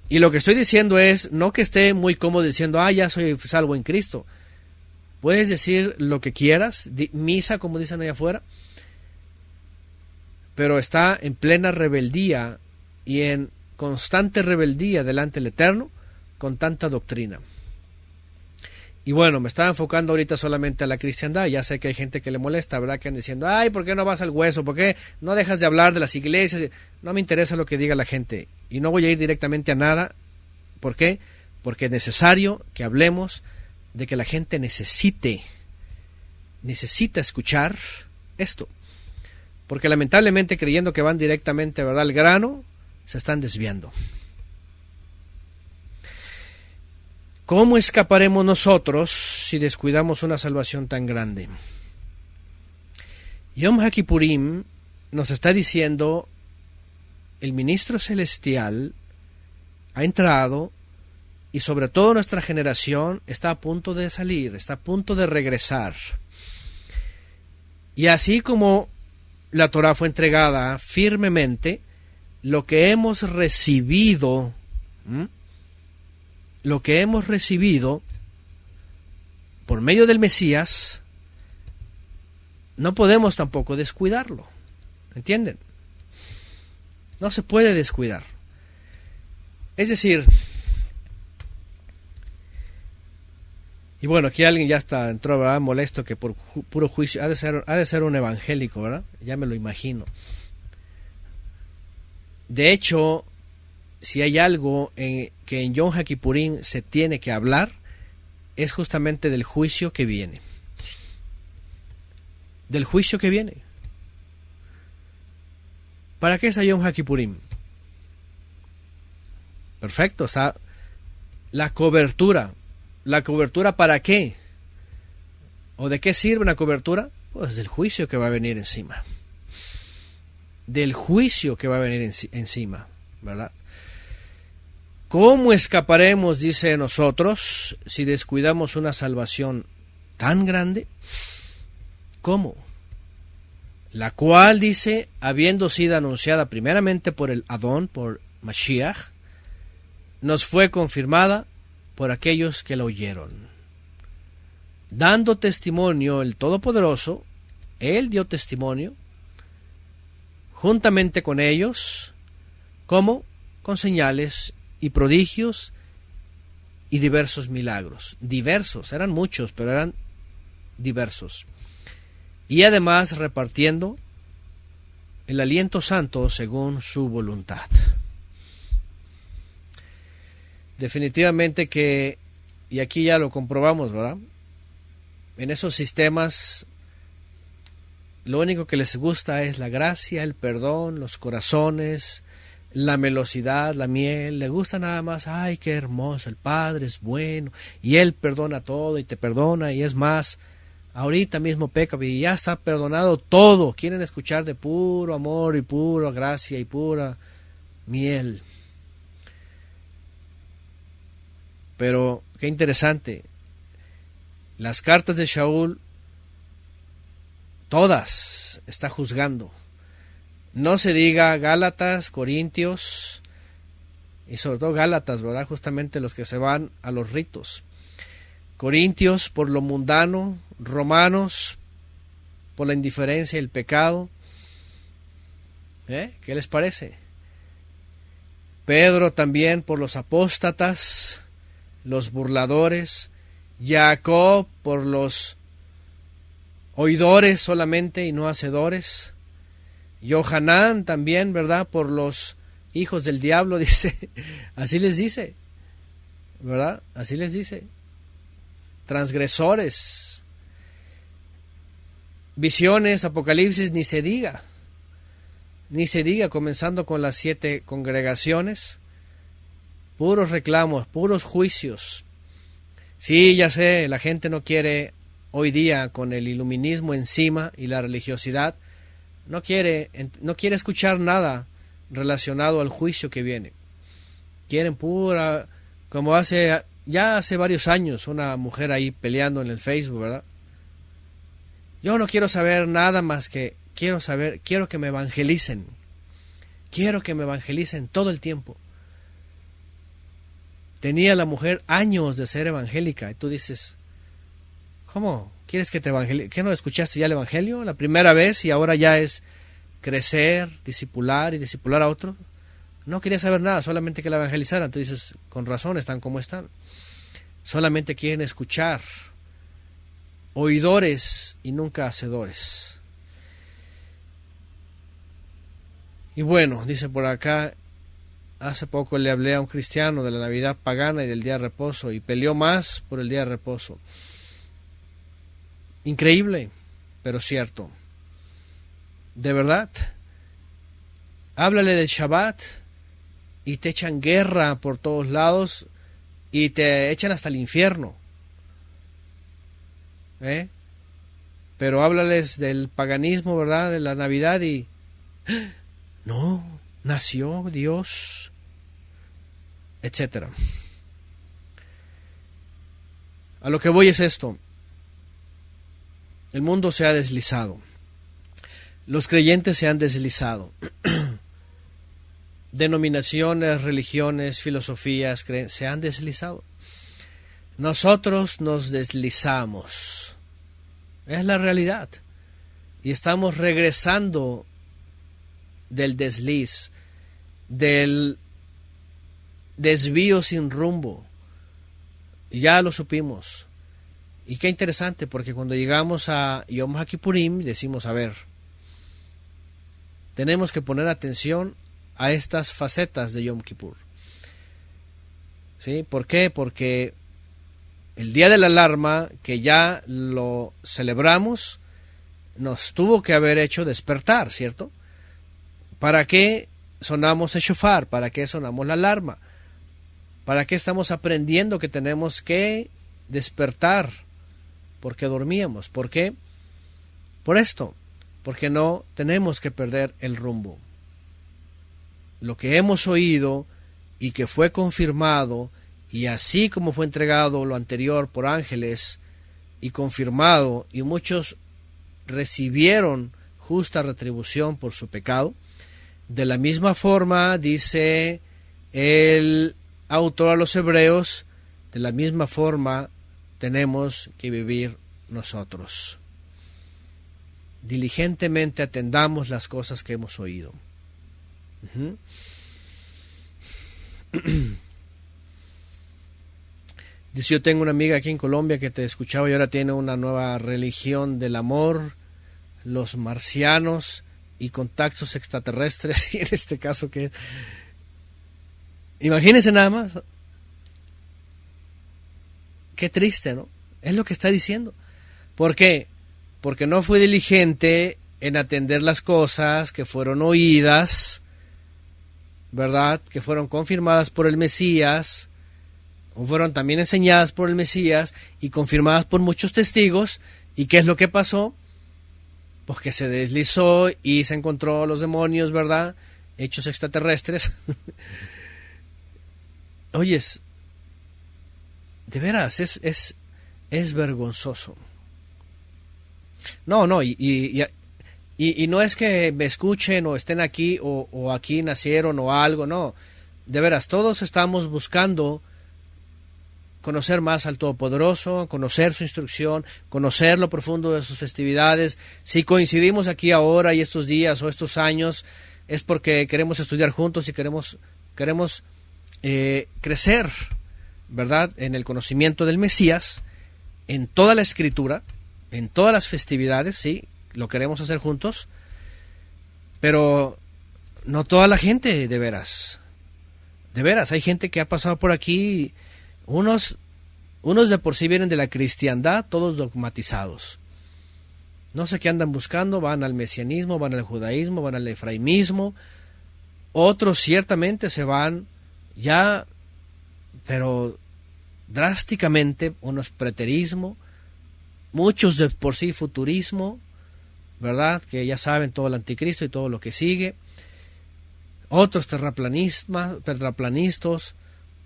Y lo que estoy diciendo es, no que esté muy cómodo diciendo, ya soy salvo en Cristo. Puedes decir lo que quieras, misa como dicen allá afuera, pero está en plena rebeldía y en constante rebeldía delante del Eterno con tanta doctrina. Y bueno, me estaba enfocando ahorita solamente a la cristiandad. Ya sé que hay gente que le molesta, ¿verdad?, que andan diciendo, ¿por qué no vas al hueso? ¿Por qué no dejas de hablar de las iglesias? No me interesa lo que diga la gente y no voy a ir directamente a nada. ¿Por qué? Porque es necesario que hablemos de que la gente necesita escuchar esto, porque lamentablemente creyendo que van directamente, ¿verdad?, al grano, se están desviando. ¿Cómo escaparemos nosotros si descuidamos una salvación tan grande? Yom HaKippurim nos está diciendo, el ministro celestial ha entrado y sobre todo nuestra generación está a punto de salir, está a punto de regresar. Y así como la Torah fue entregada firmemente, lo que hemos recibido, por medio del Mesías, no podemos tampoco descuidarlo. ¿Entienden? No se puede descuidar. Es decir, y bueno, aquí alguien ya entró, ¿verdad? Molesto que por puro juicio, ha de ser un evangélico, ¿verdad? Ya me lo imagino. De hecho, si hay algo que en Yom HaKippurim se tiene que hablar, es justamente del juicio que viene. Del juicio que viene. ¿Para qué es Yom HaKippurim? Perfecto, está la cobertura. ¿La cobertura para qué? ¿O de qué sirve una cobertura? Pues del juicio que va a venir encima. Del juicio que va a venir encima, ¿verdad? ¿Cómo escaparemos, dice nosotros, si descuidamos una salvación tan grande? ¿Cómo? La cual, dice, habiendo sido anunciada primeramente por el Adón, por Mashiach, nos fue confirmada por aquellos que la oyeron. Dando testimonio el Todopoderoso, Él dio testimonio, juntamente con ellos, como con señales y prodigios y diversos milagros. Diversos, eran muchos, pero eran diversos. Y además repartiendo el aliento santo según su voluntad. Definitivamente que, y aquí ya lo comprobamos, ¿verdad? En esos sistemas, lo único que les gusta es la gracia, el perdón, los corazones, la melosidad, la miel. Le gusta nada más, ay, qué hermoso, el Padre es bueno, y Él perdona todo y te perdona, y es más, ahorita mismo peca y ya está perdonado todo. Quieren escuchar de puro amor y pura gracia y pura miel. Pero qué interesante, las cartas de Shaul, todas está juzgando. No se diga Gálatas, Corintios, y sobre todo Gálatas, ¿verdad? Justamente los que se van a los ritos. Corintios por lo mundano, Romanos por la indiferencia y el pecado. ¿Qué les parece? Pedro también por los apóstatas, los burladores, Jacob por los oidores solamente y no hacedores, Yohanan también, ¿verdad? Por los hijos del diablo, dice, así les dice, ¿verdad? Así les dice, transgresores, visiones, Apocalipsis, ni se diga, comenzando con las 7 congregaciones, puros reclamos, puros juicios. Sí, ya sé, la gente no quiere hoy día con el iluminismo encima y la religiosidad, no quiere escuchar nada relacionado al juicio que viene. Quieren pura, como hace varios años, una mujer ahí peleando en el Facebook, ¿verdad? Yo no quiero saber nada más que quiero que me evangelicen. Quiero que me evangelicen todo el tiempo. Tenía la mujer años de ser evangélica y tú dices, ¿cómo? ¿Quieres que te evangelice? ¿Qué no escuchaste ya el evangelio la primera vez y ahora ya es crecer, discipular y discipular a otro? No quería saber nada, solamente que la evangelizaran. Tú dices, con razón están como están. Solamente quieren escuchar, oidores y nunca hacedores. Y bueno, dice por acá, hace poco le hablé a un cristiano de la Navidad pagana y del día de reposo y peleó más por el día de reposo. Increíble, pero cierto. De verdad, háblale del Shabbat y te echan guerra por todos lados y te echan hasta el infierno. Pero háblales del paganismo, ¿verdad? De la Navidad y... no, nació Dios, etcétera. A lo que voy es esto. El mundo se ha deslizado. Los creyentes se han deslizado. Denominaciones, religiones, filosofías se han deslizado. Nosotros nos deslizamos. Es la realidad. Y estamos regresando del desliz, del desvío sin rumbo. Ya lo supimos. Y qué interesante, porque cuando llegamos a Yom HaKippurim decimos, a ver, tenemos que poner atención a estas facetas de Yom Kippur. ¿Sí? ¿Por qué? Porque el día de la alarma, que ya lo celebramos, nos tuvo que haber hecho despertar, ¿cierto? ¿Para qué sonamos el shofar? ¿Para qué sonamos la alarma? ¿Para qué estamos aprendiendo que tenemos que despertar? Porque dormíamos. ¿Por qué? Por esto. Porque no tenemos que perder el rumbo. Lo que hemos oído y que fue confirmado, y así como fue entregado lo anterior por ángeles y confirmado, y muchos recibieron justa retribución por su pecado, de la misma forma, dice el autor a los Hebreos, de la misma forma tenemos que vivir nosotros. Diligentemente atendamos las cosas que hemos oído. Dice, yo tengo una amiga aquí en Colombia que te escuchaba y ahora tiene una nueva religión del amor, los marcianos y contactos extraterrestres, y en este caso que es... Imagínense nada más. Qué triste, ¿no? Es lo que está diciendo. ¿Por qué? Porque no fue diligente en atender las cosas que fueron oídas, ¿verdad? Que fueron confirmadas por el Mesías, o fueron también enseñadas por el Mesías y confirmadas por muchos testigos. ¿Y qué es lo que pasó? Pues que se deslizó y se encontró los demonios, ¿verdad? Hechos extraterrestres. Oyes, de veras, es vergonzoso. No, y no es que me escuchen o estén aquí o aquí nacieron o algo, no. De veras, todos estamos buscando conocer más al Todopoderoso, conocer su instrucción, conocer lo profundo de sus festividades. Si coincidimos aquí ahora y estos días o estos años, es porque queremos estudiar juntos y queremos crecer, ¿verdad?, en el conocimiento del Mesías, en toda la Escritura, en todas las festividades, sí, lo queremos hacer juntos, pero no toda la gente, de veras, hay gente que ha pasado por aquí, unos de por sí vienen de la cristiandad, todos dogmatizados, no sé qué andan buscando, van al mesianismo, van al judaísmo, van al efraimismo, otros ciertamente se van ya, pero drásticamente, unos preterismo, muchos de por sí futurismo, ¿verdad?, que ya saben todo el anticristo y todo lo que sigue, otros terraplanistas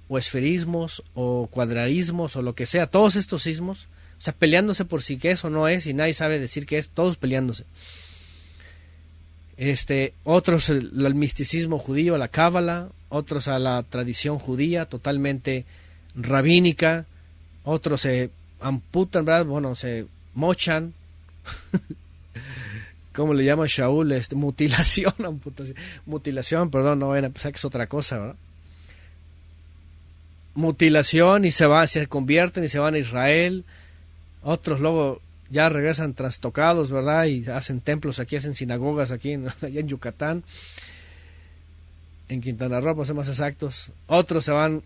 o esferismos o cuadrarismos o lo que sea, todos estos ismos, o sea, peleándose por si que es o no es y nadie sabe decir qué es, todos peleándose. Otros al misticismo judío, a la cábala, otros a la tradición judía totalmente rabínica, otros se amputan, ¿verdad? Bueno, se mochan, ¿cómo le llama Shaul? Mutilación, mutilación, perdón, no vayan a pensar que es otra cosa, ¿verdad? Mutilación y se convierten y se van a Israel, otros luego ya regresan trastocados, ¿verdad? Y hacen templos aquí, hacen sinagogas aquí, allá en Yucatán, en Quintana Roo, para ser más exactos. Otros se van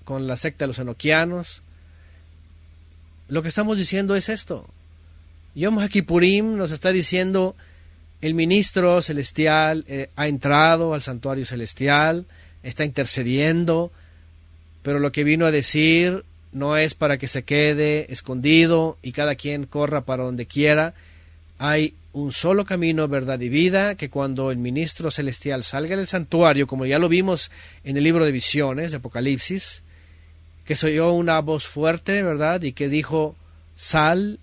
con la secta de los enoquianos. Lo que estamos diciendo es esto. Yom HaKippurim nos está diciendo, el ministro celestial ha entrado al santuario celestial, está intercediendo, pero lo que vino a decir no es para que se quede escondido y cada quien corra para donde quiera. Hay un solo camino, verdad y vida, que cuando el ministro celestial salga del santuario, como ya lo vimos en el libro de visiones, de Apocalipsis, que se oyó una voz fuerte, ¿verdad? Y que dijo, sal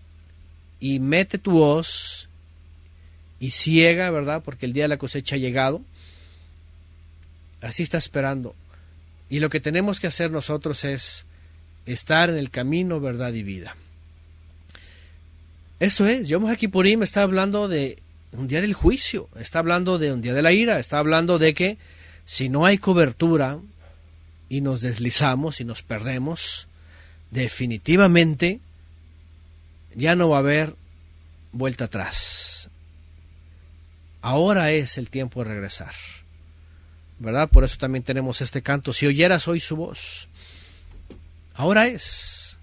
y mete tu hoz y ciega, ¿verdad? Porque el día de la cosecha ha llegado. Así está esperando. Y lo que tenemos que hacer nosotros es estar en el camino, verdad y vida. Eso es, Yom HaKippurim está hablando de un día del juicio, está hablando de un día de la ira, está hablando de que si no hay cobertura y nos deslizamos y nos perdemos, definitivamente ya no va a haber vuelta atrás. Ahora es el tiempo de regresar, ¿verdad? Por eso también tenemos este canto, si oyeras hoy su voz. Ahora es.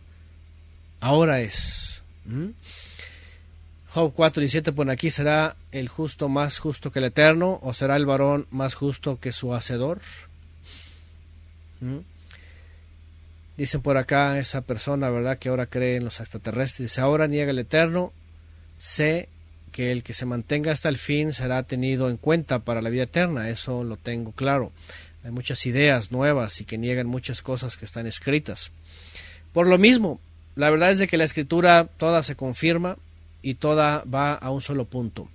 Job 4:17 pone aquí, ¿será el justo más justo que el Eterno? ¿O será el varón más justo que su Hacedor? Dicen por acá esa persona, ¿verdad?, que ahora cree en los extraterrestres. Dice, ahora niega el Eterno, sé que el que se mantenga hasta el fin será tenido en cuenta para la vida eterna. Eso lo tengo claro. Hay muchas ideas nuevas y que niegan muchas cosas que están escritas. Por lo mismo, la verdad es de que la Escritura toda se confirma y toda va a un solo punto.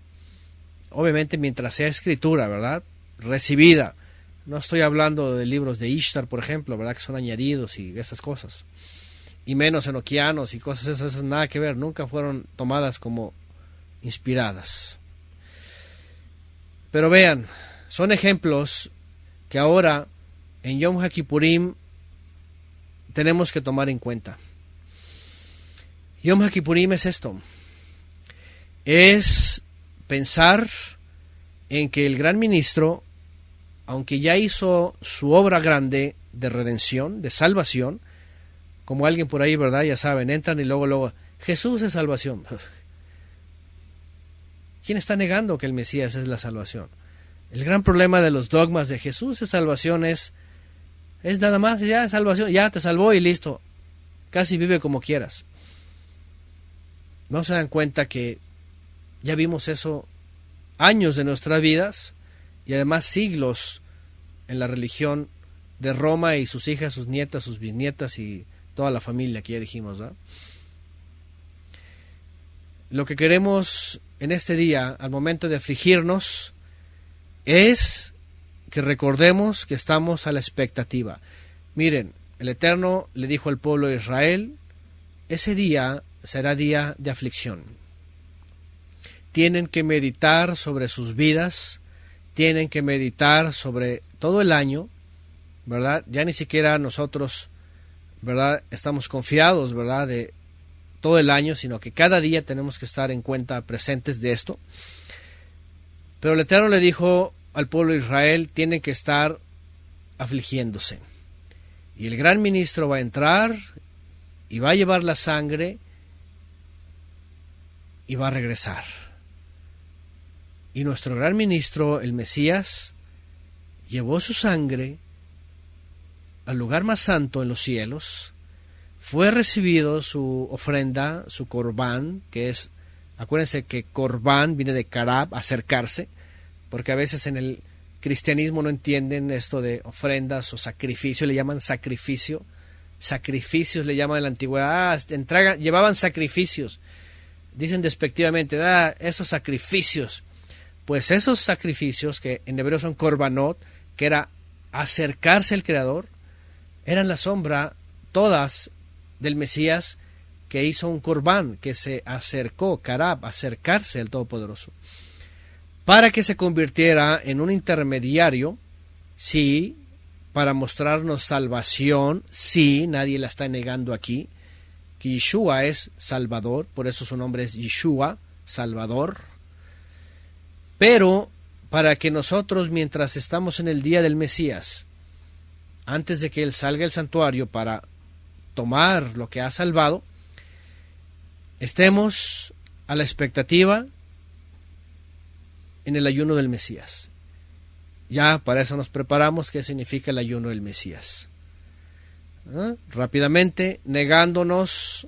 Obviamente mientras sea Escritura, ¿verdad?, recibida. No estoy hablando de libros de Ishtar, por ejemplo, ¿verdad?, que son añadidos y esas cosas. Y menos enoquianos y cosas esas, nada que ver. Nunca fueron tomadas como inspiradas. Pero vean, son ejemplos que ahora en Yom HaKippurim tenemos que tomar en cuenta. Yom HaKippurim es esto. Es pensar en que el gran ministro, aunque ya hizo su obra grande de redención, de salvación, como alguien por ahí, ¿verdad?, ya saben, entran y luego, Jesús es salvación. ¿Quién está negando que el Mesías es la salvación? El gran problema de los dogmas de Jesús es salvación es nada más, ya salvación, ya te salvó y listo. Casi vive como quieras. No se dan cuenta que ya vimos eso años de nuestras vidas y además siglos en la religión de Roma y sus hijas, sus nietas, sus bisnietas y toda la familia que ya dijimos, ¿verdad? Lo que queremos en este día, al momento de afligirnos, es que recordemos que estamos a la expectativa. Miren, el Eterno le dijo al pueblo de Israel, ese día será día de aflicción. Tienen que meditar sobre sus vidas, tienen que meditar sobre todo el año, ¿verdad? Ya ni siquiera nosotros, ¿verdad?, estamos confiados, ¿verdad?, de todo el año, sino que cada día tenemos que estar en cuenta presentes de esto. Pero el Eterno le dijo al pueblo de Israel, tienen que estar afligiéndose. Y el gran ministro va a entrar y va a llevar la sangre y va a regresar. Y nuestro gran ministro, el Mesías, llevó su sangre al lugar más santo en los cielos. Fue recibido su ofrenda, su corbán, que es, acuérdense que corbán viene de karab, acercarse, porque a veces en el cristianismo no entienden esto de ofrendas o sacrificio, le llaman sacrificio, sacrificios le llaman en la antigüedad, llevaban sacrificios, dicen despectivamente, esos sacrificios, pues esos sacrificios que en hebreo son korbanot, que era acercarse al Creador, eran la sombra todas del Mesías que hizo un corbán, que se acercó, karab, acercarse al Todopoderoso, para que se convirtiera en un intermediario, sí, para mostrarnos salvación, sí, nadie la está negando aquí, que Yeshua es Salvador, por eso su nombre es Yeshua, Salvador, pero para que nosotros, mientras estamos en el día del Mesías, antes de que Él salga del santuario para tomar lo que ha salvado, estemos a la expectativa en el ayuno del Mesías. Ya para eso nos preparamos. ¿Qué significa el ayuno del Mesías? rápidamente, negándonos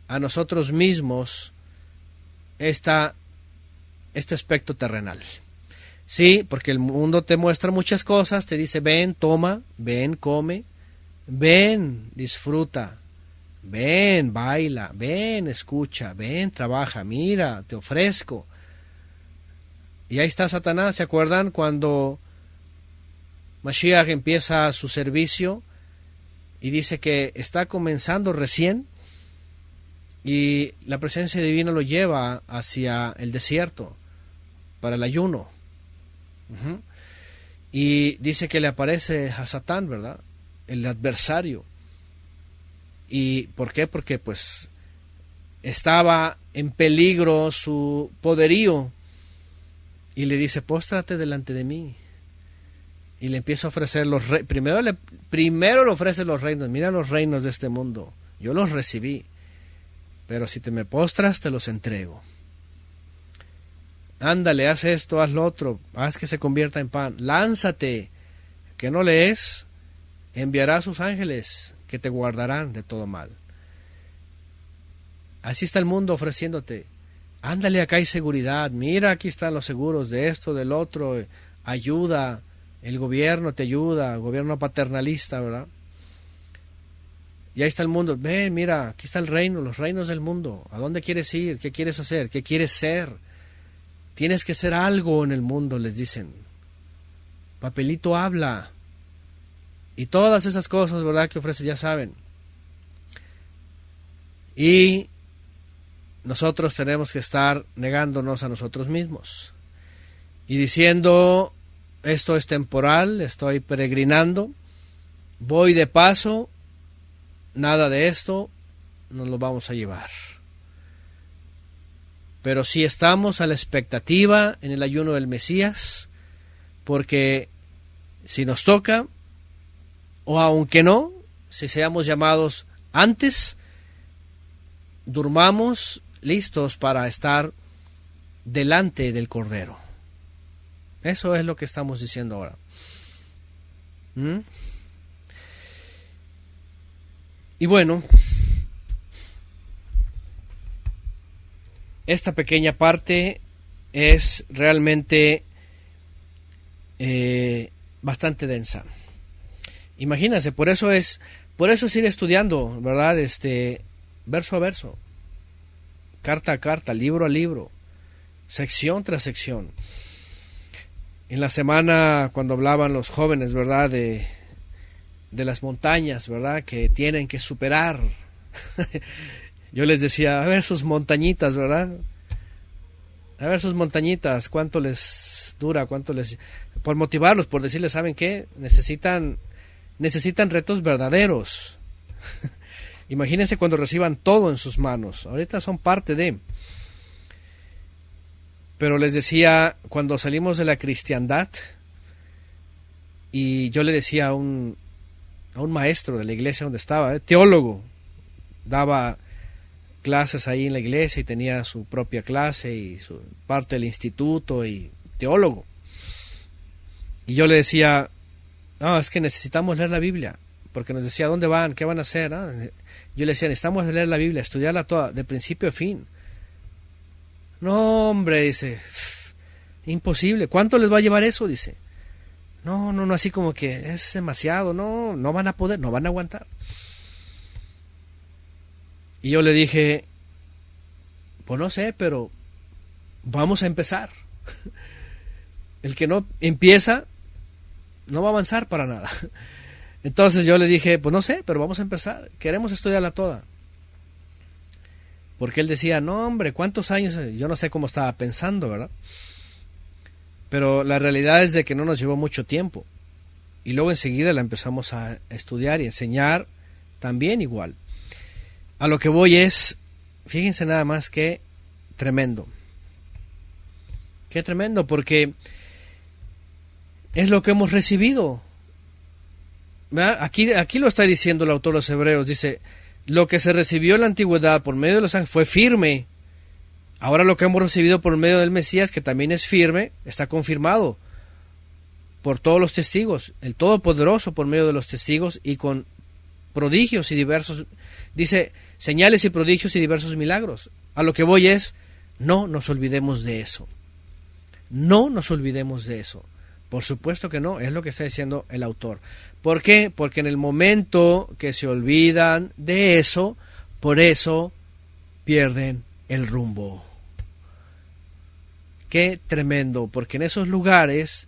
a nosotros mismos este aspecto terrenal. Sí, porque el mundo te muestra muchas cosas, te dice, ven, toma, ven, come, ven, disfruta, ven, baila, ven, escucha, ven, trabaja, mira, te ofrezco. Y ahí está Satanás, ¿se acuerdan? Cuando Mashiach empieza su servicio y dice que está comenzando recién y la presencia divina lo lleva hacia el desierto para el ayuno. Y dice que le aparece a Satán, ¿verdad? El adversario. ¿Y por qué? Porque pues estaba en peligro su poderío y le dice, póstrate delante de mí. Y le empieza a ofrecer los reinos. Primero le ofrece los reinos. Mira los reinos de este mundo. Yo los recibí. Pero si te me postras, te los entrego. Ándale, haz esto, haz lo otro. Haz que se convierta en pan. Lánzate. ¿Que no lees? Enviará a sus ángeles que te guardarán de todo mal. Así está el mundo ofreciéndote. Ándale, acá hay seguridad. Mira, aquí están los seguros de esto, del otro. Ayuda. El gobierno te ayuda, gobierno paternalista, ¿verdad? Y ahí está el mundo. Ven, mira, aquí está el reino, los reinos del mundo. ¿A dónde quieres ir? ¿Qué quieres hacer? ¿Qué quieres ser? Tienes que ser algo en el mundo, les dicen. Papelito habla. Y todas esas cosas, ¿verdad?, que ofrece, ya saben. Y nosotros tenemos que estar negándonos a nosotros mismos. Y diciendo, esto es temporal, estoy peregrinando, voy de paso, nada de esto nos lo vamos a llevar. Pero sí estamos a la expectativa en el ayuno del Mesías, porque si nos toca, o aunque no, si seamos llamados antes, durmamos listos para estar delante del Cordero. Eso es lo que estamos diciendo ahora. Y bueno, esta pequeña parte es realmente bastante densa. Imagínense, por eso es ir estudiando, ¿verdad? Verso a verso, carta a carta, libro a libro, sección tras sección. En la semana, cuando hablaban los jóvenes, ¿verdad?, de las montañas, ¿verdad?, que tienen que superar. Yo les decía, a ver sus montañitas, ¿verdad? A ver sus montañitas, cuánto les dura, por motivarlos, por decirles, ¿saben qué? Necesitan retos verdaderos. Imagínense cuando reciban todo en sus manos. Ahorita son parte de... Pero les decía, cuando salimos de la cristiandad, y yo le decía a un maestro de la iglesia donde estaba, teólogo, daba clases ahí en la iglesia y tenía su propia clase y su parte del instituto y teólogo. Y yo le decía, no, es que necesitamos leer la Biblia, porque nos decía, ¿dónde van? ¿Qué van a hacer? Yo le decía, necesitamos leer la Biblia, estudiarla toda, de principio a fin. No, hombre, dice, imposible. ¿Cuánto les va a llevar eso? Dice. No, así como que es demasiado. No van a poder, no van a aguantar. Y yo le dije, pues no sé, pero vamos a empezar. El que no empieza, no va a avanzar para nada. Entonces yo le dije, pues no sé, pero vamos a empezar. Queremos estudiarla toda. Porque él decía, no hombre, ¿cuántos años? Yo no sé cómo estaba pensando, ¿verdad? Pero la realidad es de que no nos llevó mucho tiempo. Y luego enseguida la empezamos a estudiar y enseñar también igual. A lo que voy es, fíjense nada más qué tremendo. Qué tremendo, porque es lo que hemos recibido. ¿Verdad? Aquí lo está diciendo el autor de los Hebreos, dice... Lo que se recibió en la antigüedad por medio de los ángeles fue firme. Ahora lo que hemos recibido por medio del Mesías, que también es firme, está confirmado por todos los testigos. El Todopoderoso por medio de los testigos y con prodigios y diversos, dice, señales y prodigios y diversos milagros. A lo que voy es, no nos olvidemos de eso. No nos olvidemos de eso. Por supuesto que no, es lo que está diciendo el autor. ¿Por qué? Porque en el momento que se olvidan de eso, por eso pierden el rumbo. Qué tremendo, porque en esos lugares,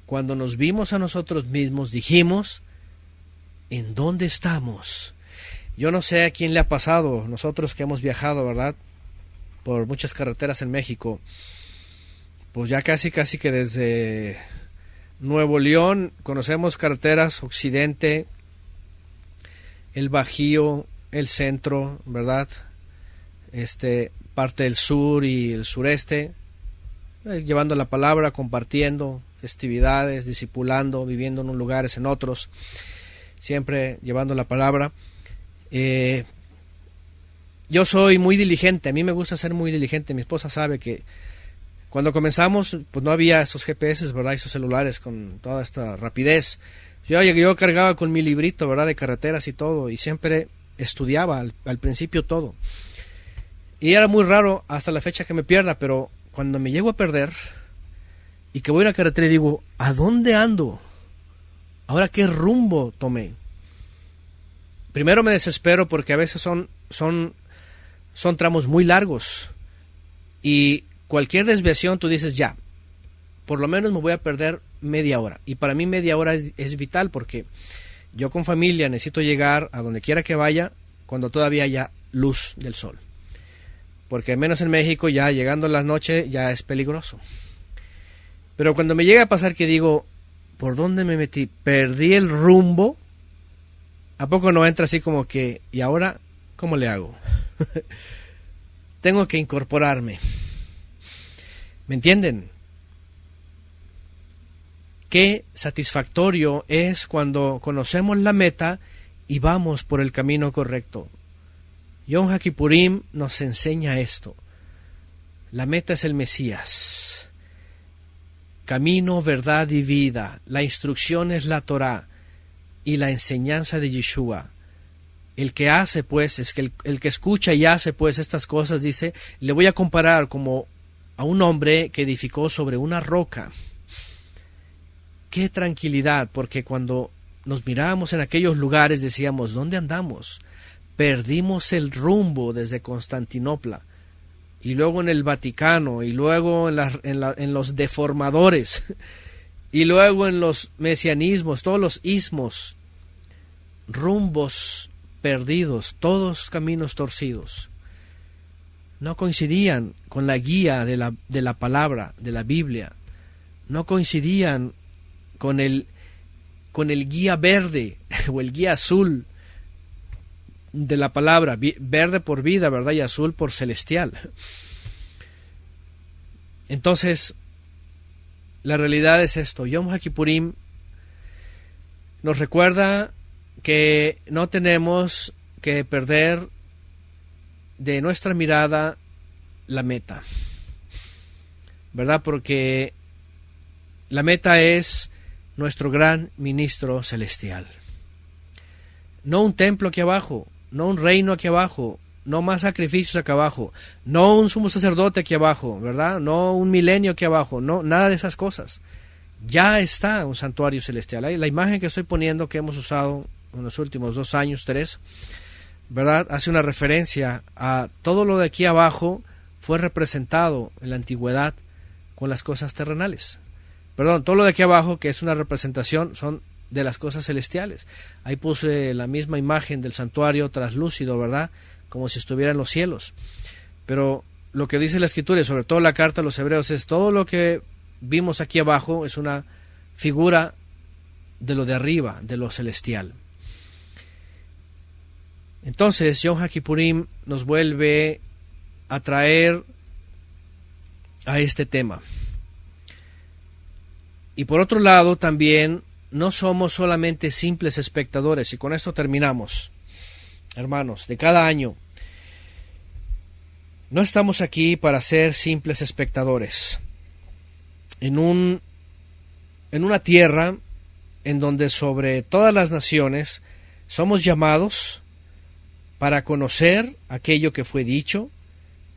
cuando nos vimos a nosotros mismos, dijimos, ¿en dónde estamos? Yo no sé a quién le ha pasado, nosotros que hemos viajado, ¿verdad?, por muchas carreteras en México, pues ya casi que desde Nuevo León conocemos carreteras occidente, el Bajío, el centro, ¿verdad?, parte del sur y el sureste, llevando la palabra, compartiendo festividades, discipulando, viviendo en unos lugares, en otros, siempre llevando la palabra. Yo soy muy diligente, a mí me gusta ser muy diligente. Mi esposa sabe que cuando comenzamos, pues no había esos GPS, ¿verdad?, esos celulares con toda esta rapidez. Yo cargaba con mi librito, ¿verdad?, de carreteras y todo, y siempre estudiaba al principio todo. Y era muy raro hasta la fecha que me pierda, pero cuando me llego a perder y que voy a la carretera y digo, ¿a dónde ando? ¿Ahora qué rumbo tomé? Primero me desespero porque a veces son tramos muy largos y cualquier desviación tú dices, ya, por lo menos me voy a perder media hora. Y para mí media hora es vital porque yo con familia necesito llegar a donde quiera que vaya cuando todavía haya luz del sol. Porque menos en México ya llegando la noche ya es peligroso. Pero cuando me llega a pasar que digo, ¿por dónde me metí? Perdí el rumbo. ¿A poco no entra así como que, ¿y ahora cómo le hago? Tengo que incorporarme. ¿Me entienden? Qué satisfactorio es cuando conocemos la meta y vamos por el camino correcto. Yom HaKippurim nos enseña esto. La meta es el Mesías. Camino, verdad y vida. La instrucción es la Torá y la enseñanza de Yeshua. El que hace, pues, es que el que escucha y hace, pues, estas cosas, dice, le voy a comparar como a un hombre que edificó sobre una roca. Qué tranquilidad, porque cuando nos mirábamos en aquellos lugares decíamos, ¿dónde andamos? Perdimos el rumbo desde Constantinopla, y luego en el Vaticano, y luego en los deformadores, y luego en los mesianismos, todos los ismos, rumbos perdidos, todos caminos torcidos. No coincidían con la guía de la palabra, de la Biblia. No coincidían con el guía verde o el guía azul de la palabra, verde por vida, ¿verdad?, y azul por celestial. Entonces, la realidad es esto. Yom HaKippurim nos recuerda que no tenemos que perder de nuestra mirada la meta, ¿verdad? Porque la meta es nuestro gran ministro celestial. No un templo aquí abajo, no un reino aquí abajo, no más sacrificios aquí abajo, no un sumo sacerdote aquí abajo, ¿verdad? No un milenio aquí abajo, no, nada de esas cosas. Ya está un santuario celestial. La imagen que estoy poniendo, que hemos usado en los últimos 2 años, 3, ¿verdad?, hace una referencia a todo lo de aquí abajo fue representado en la antigüedad con las cosas terrenales. Perdón, todo lo de aquí abajo, que es una representación, son de las cosas celestiales. Ahí puse la misma imagen del santuario translúcido, ¿verdad?, como si estuviera en los cielos. Pero lo que dice la Escritura, y sobre todo la carta a los Hebreos, es todo lo que vimos aquí abajo es una figura de lo de arriba, de lo celestial. Entonces, Yom HaKippurim nos vuelve a traer a este tema. Y por otro lado, también no somos solamente simples espectadores, y con esto terminamos, hermanos, de cada año. No estamos aquí para ser simples espectadores. En una tierra en donde sobre todas las naciones somos llamados para conocer aquello que fue dicho,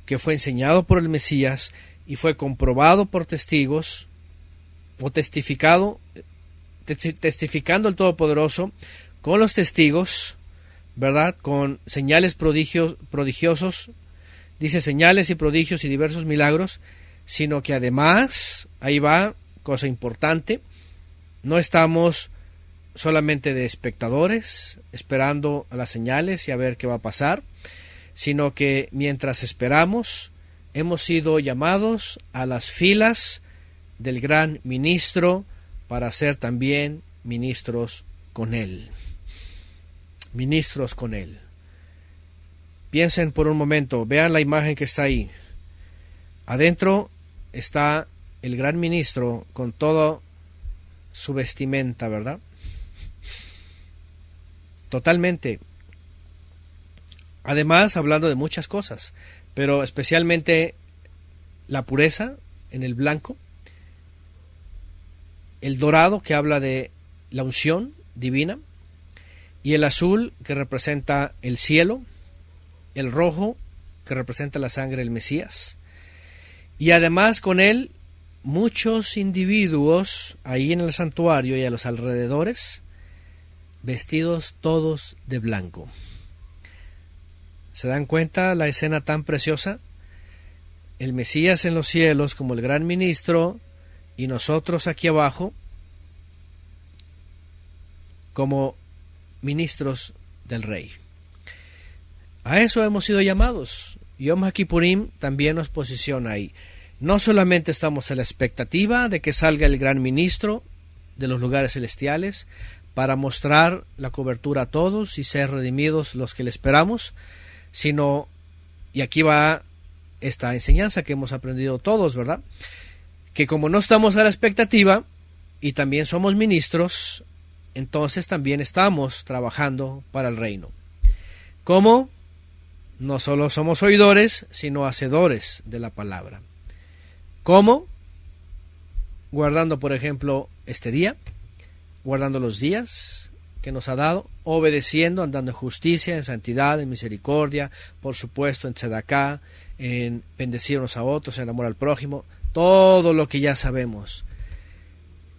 que fue enseñado por el Mesías y fue comprobado por testigos o testificando el Todopoderoso con los testigos, ¿verdad? Con señales prodigiosos, dice señales y prodigios y diversos milagros, sino que además, ahí va, cosa importante, no estamos solamente de espectadores, esperando a las señales y a ver qué va a pasar, sino que mientras esperamos, hemos sido llamados a las filas del gran ministro para ser también ministros con él. Ministros con él. Piensen por un momento, vean la imagen que está ahí. Adentro está el gran ministro con toda su vestimenta, ¿verdad? Totalmente. Además, hablando de muchas cosas, pero especialmente la pureza en el blanco, el dorado que habla de la unción divina, y el azul que representa el cielo, el rojo que representa la sangre del Mesías, y además con él muchos individuos ahí en el santuario y a los alrededores, vestidos todos de blanco. ¿Se dan cuenta la escena tan preciosa? El Mesías en los cielos como el gran ministro y nosotros aquí abajo como ministros del Rey. A eso hemos sido llamados. Yom HaKippurim también nos posiciona ahí. No solamente estamos a la expectativa de que salga el gran ministro de los lugares celestiales para mostrar la cobertura a todos y ser redimidos los que le esperamos, sino, y aquí va esta enseñanza que hemos aprendido todos, ¿verdad? Que como no estamos a la expectativa y también somos ministros, entonces también estamos trabajando para el reino. ¿Cómo? No solo somos oidores, sino hacedores de la palabra. ¿Cómo? Guardando, por ejemplo, este día, guardando los días que nos ha dado, obedeciendo, andando en justicia, en santidad, en misericordia, por supuesto, en tzedaká, en bendecir unos a otros, en amor al prójimo, todo lo que ya sabemos,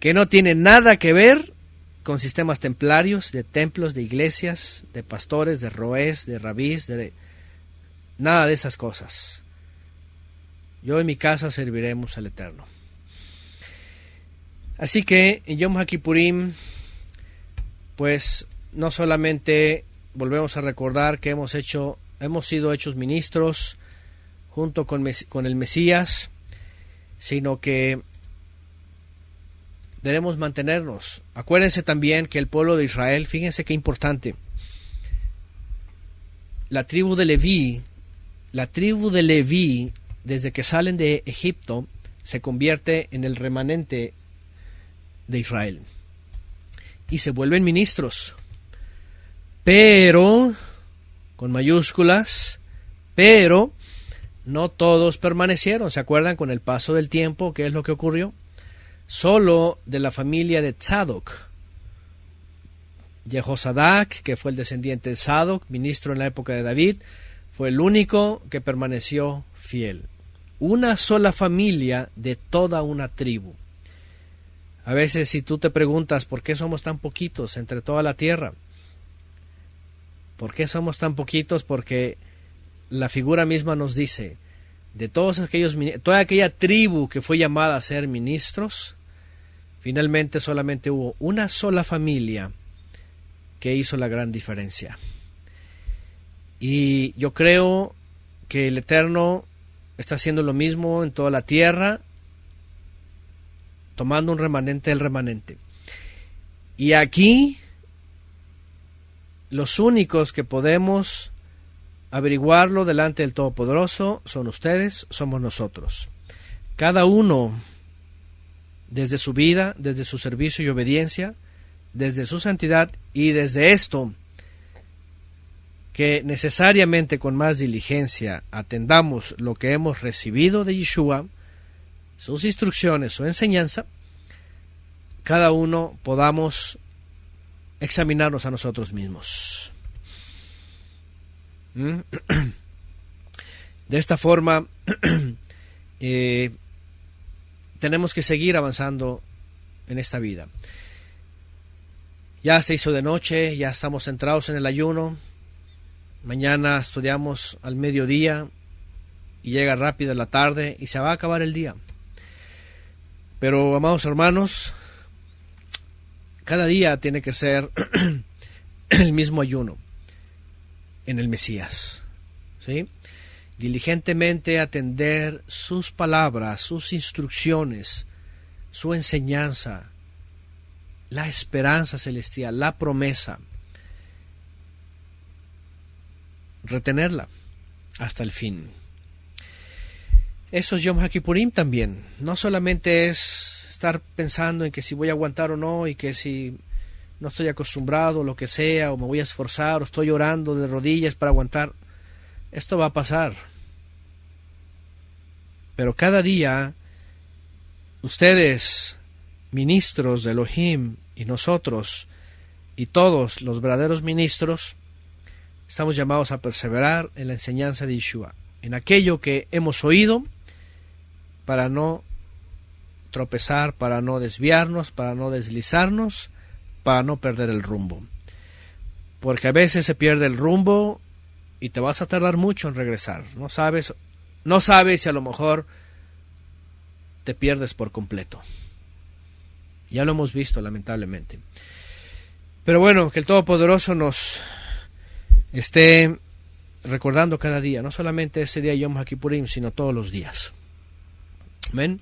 que no tiene nada que ver con sistemas templarios, de templos, de iglesias, de pastores, de roés, de rabís, de nada de esas cosas. Yo y mi casa serviremos al Eterno. Así que en Yom HaKippurim, pues no solamente volvemos a recordar que hemos sido hechos ministros junto con el Mesías, sino que debemos mantenernos. Acuérdense también que el pueblo de Israel, fíjense qué importante, la tribu de Leví, desde que salen de Egipto, se convierte en el remanente de Israel y se vuelven ministros, pero con mayúsculas, pero no todos permanecieron. ¿Se acuerdan con el paso del tiempo qué es lo que ocurrió? Solo de la familia de Tzadok, Jehosadac, que fue el descendiente de Sadoc, ministro en la época de David, fue el único que permaneció fiel. Una sola familia de toda una tribu. A veces si tú te preguntas por qué somos tan poquitos entre toda la tierra, ¿por qué somos tan poquitos? Porque la figura misma nos dice, de toda aquella tribu que fue llamada a ser ministros, finalmente solamente hubo una sola familia que hizo la gran diferencia. Y yo creo que el Eterno está haciendo lo mismo en toda la tierra, tomando un remanente del remanente. Y aquí los únicos que podemos averiguarlo delante del Todopoderoso son ustedes, somos nosotros. Cada uno, desde su vida, desde su servicio y obediencia, desde su santidad y desde esto, que necesariamente con más diligencia atendamos lo que hemos recibido de Yeshua, sus instrucciones, su enseñanza, cada uno podamos examinarnos a nosotros mismos. De esta forma, tenemos que seguir avanzando en esta vida. Ya se hizo de noche, ya estamos centrados en el ayuno. Mañana estudiamos al mediodía y llega rápido la tarde y se va a acabar el día. Pero, amados hermanos, cada día tiene que ser el mismo ayuno en el Mesías, ¿sí? Diligentemente atender sus palabras, sus instrucciones, su enseñanza, la esperanza celestial, la promesa, retenerla hasta el fin. Eso es Yom HaKippurim también. No solamente es estar pensando en que si voy a aguantar o no, y que si no estoy acostumbrado, lo que sea, o me voy a esforzar, o estoy orando de rodillas para aguantar. Esto va a pasar. Pero cada día, ustedes, ministros de Elohim, y nosotros, y todos los verdaderos ministros, estamos llamados a perseverar en la enseñanza de Yeshua, en aquello que hemos oído, para no tropezar, para no desviarnos, para no deslizarnos, para no perder el rumbo. Porque a veces se pierde el rumbo y te vas a tardar mucho en regresar. No sabes si a lo mejor te pierdes por completo. Ya lo hemos visto, lamentablemente. Pero bueno, que el Todopoderoso nos esté recordando cada día, no solamente ese día Yom HaKippurim, sino todos los días. Amén.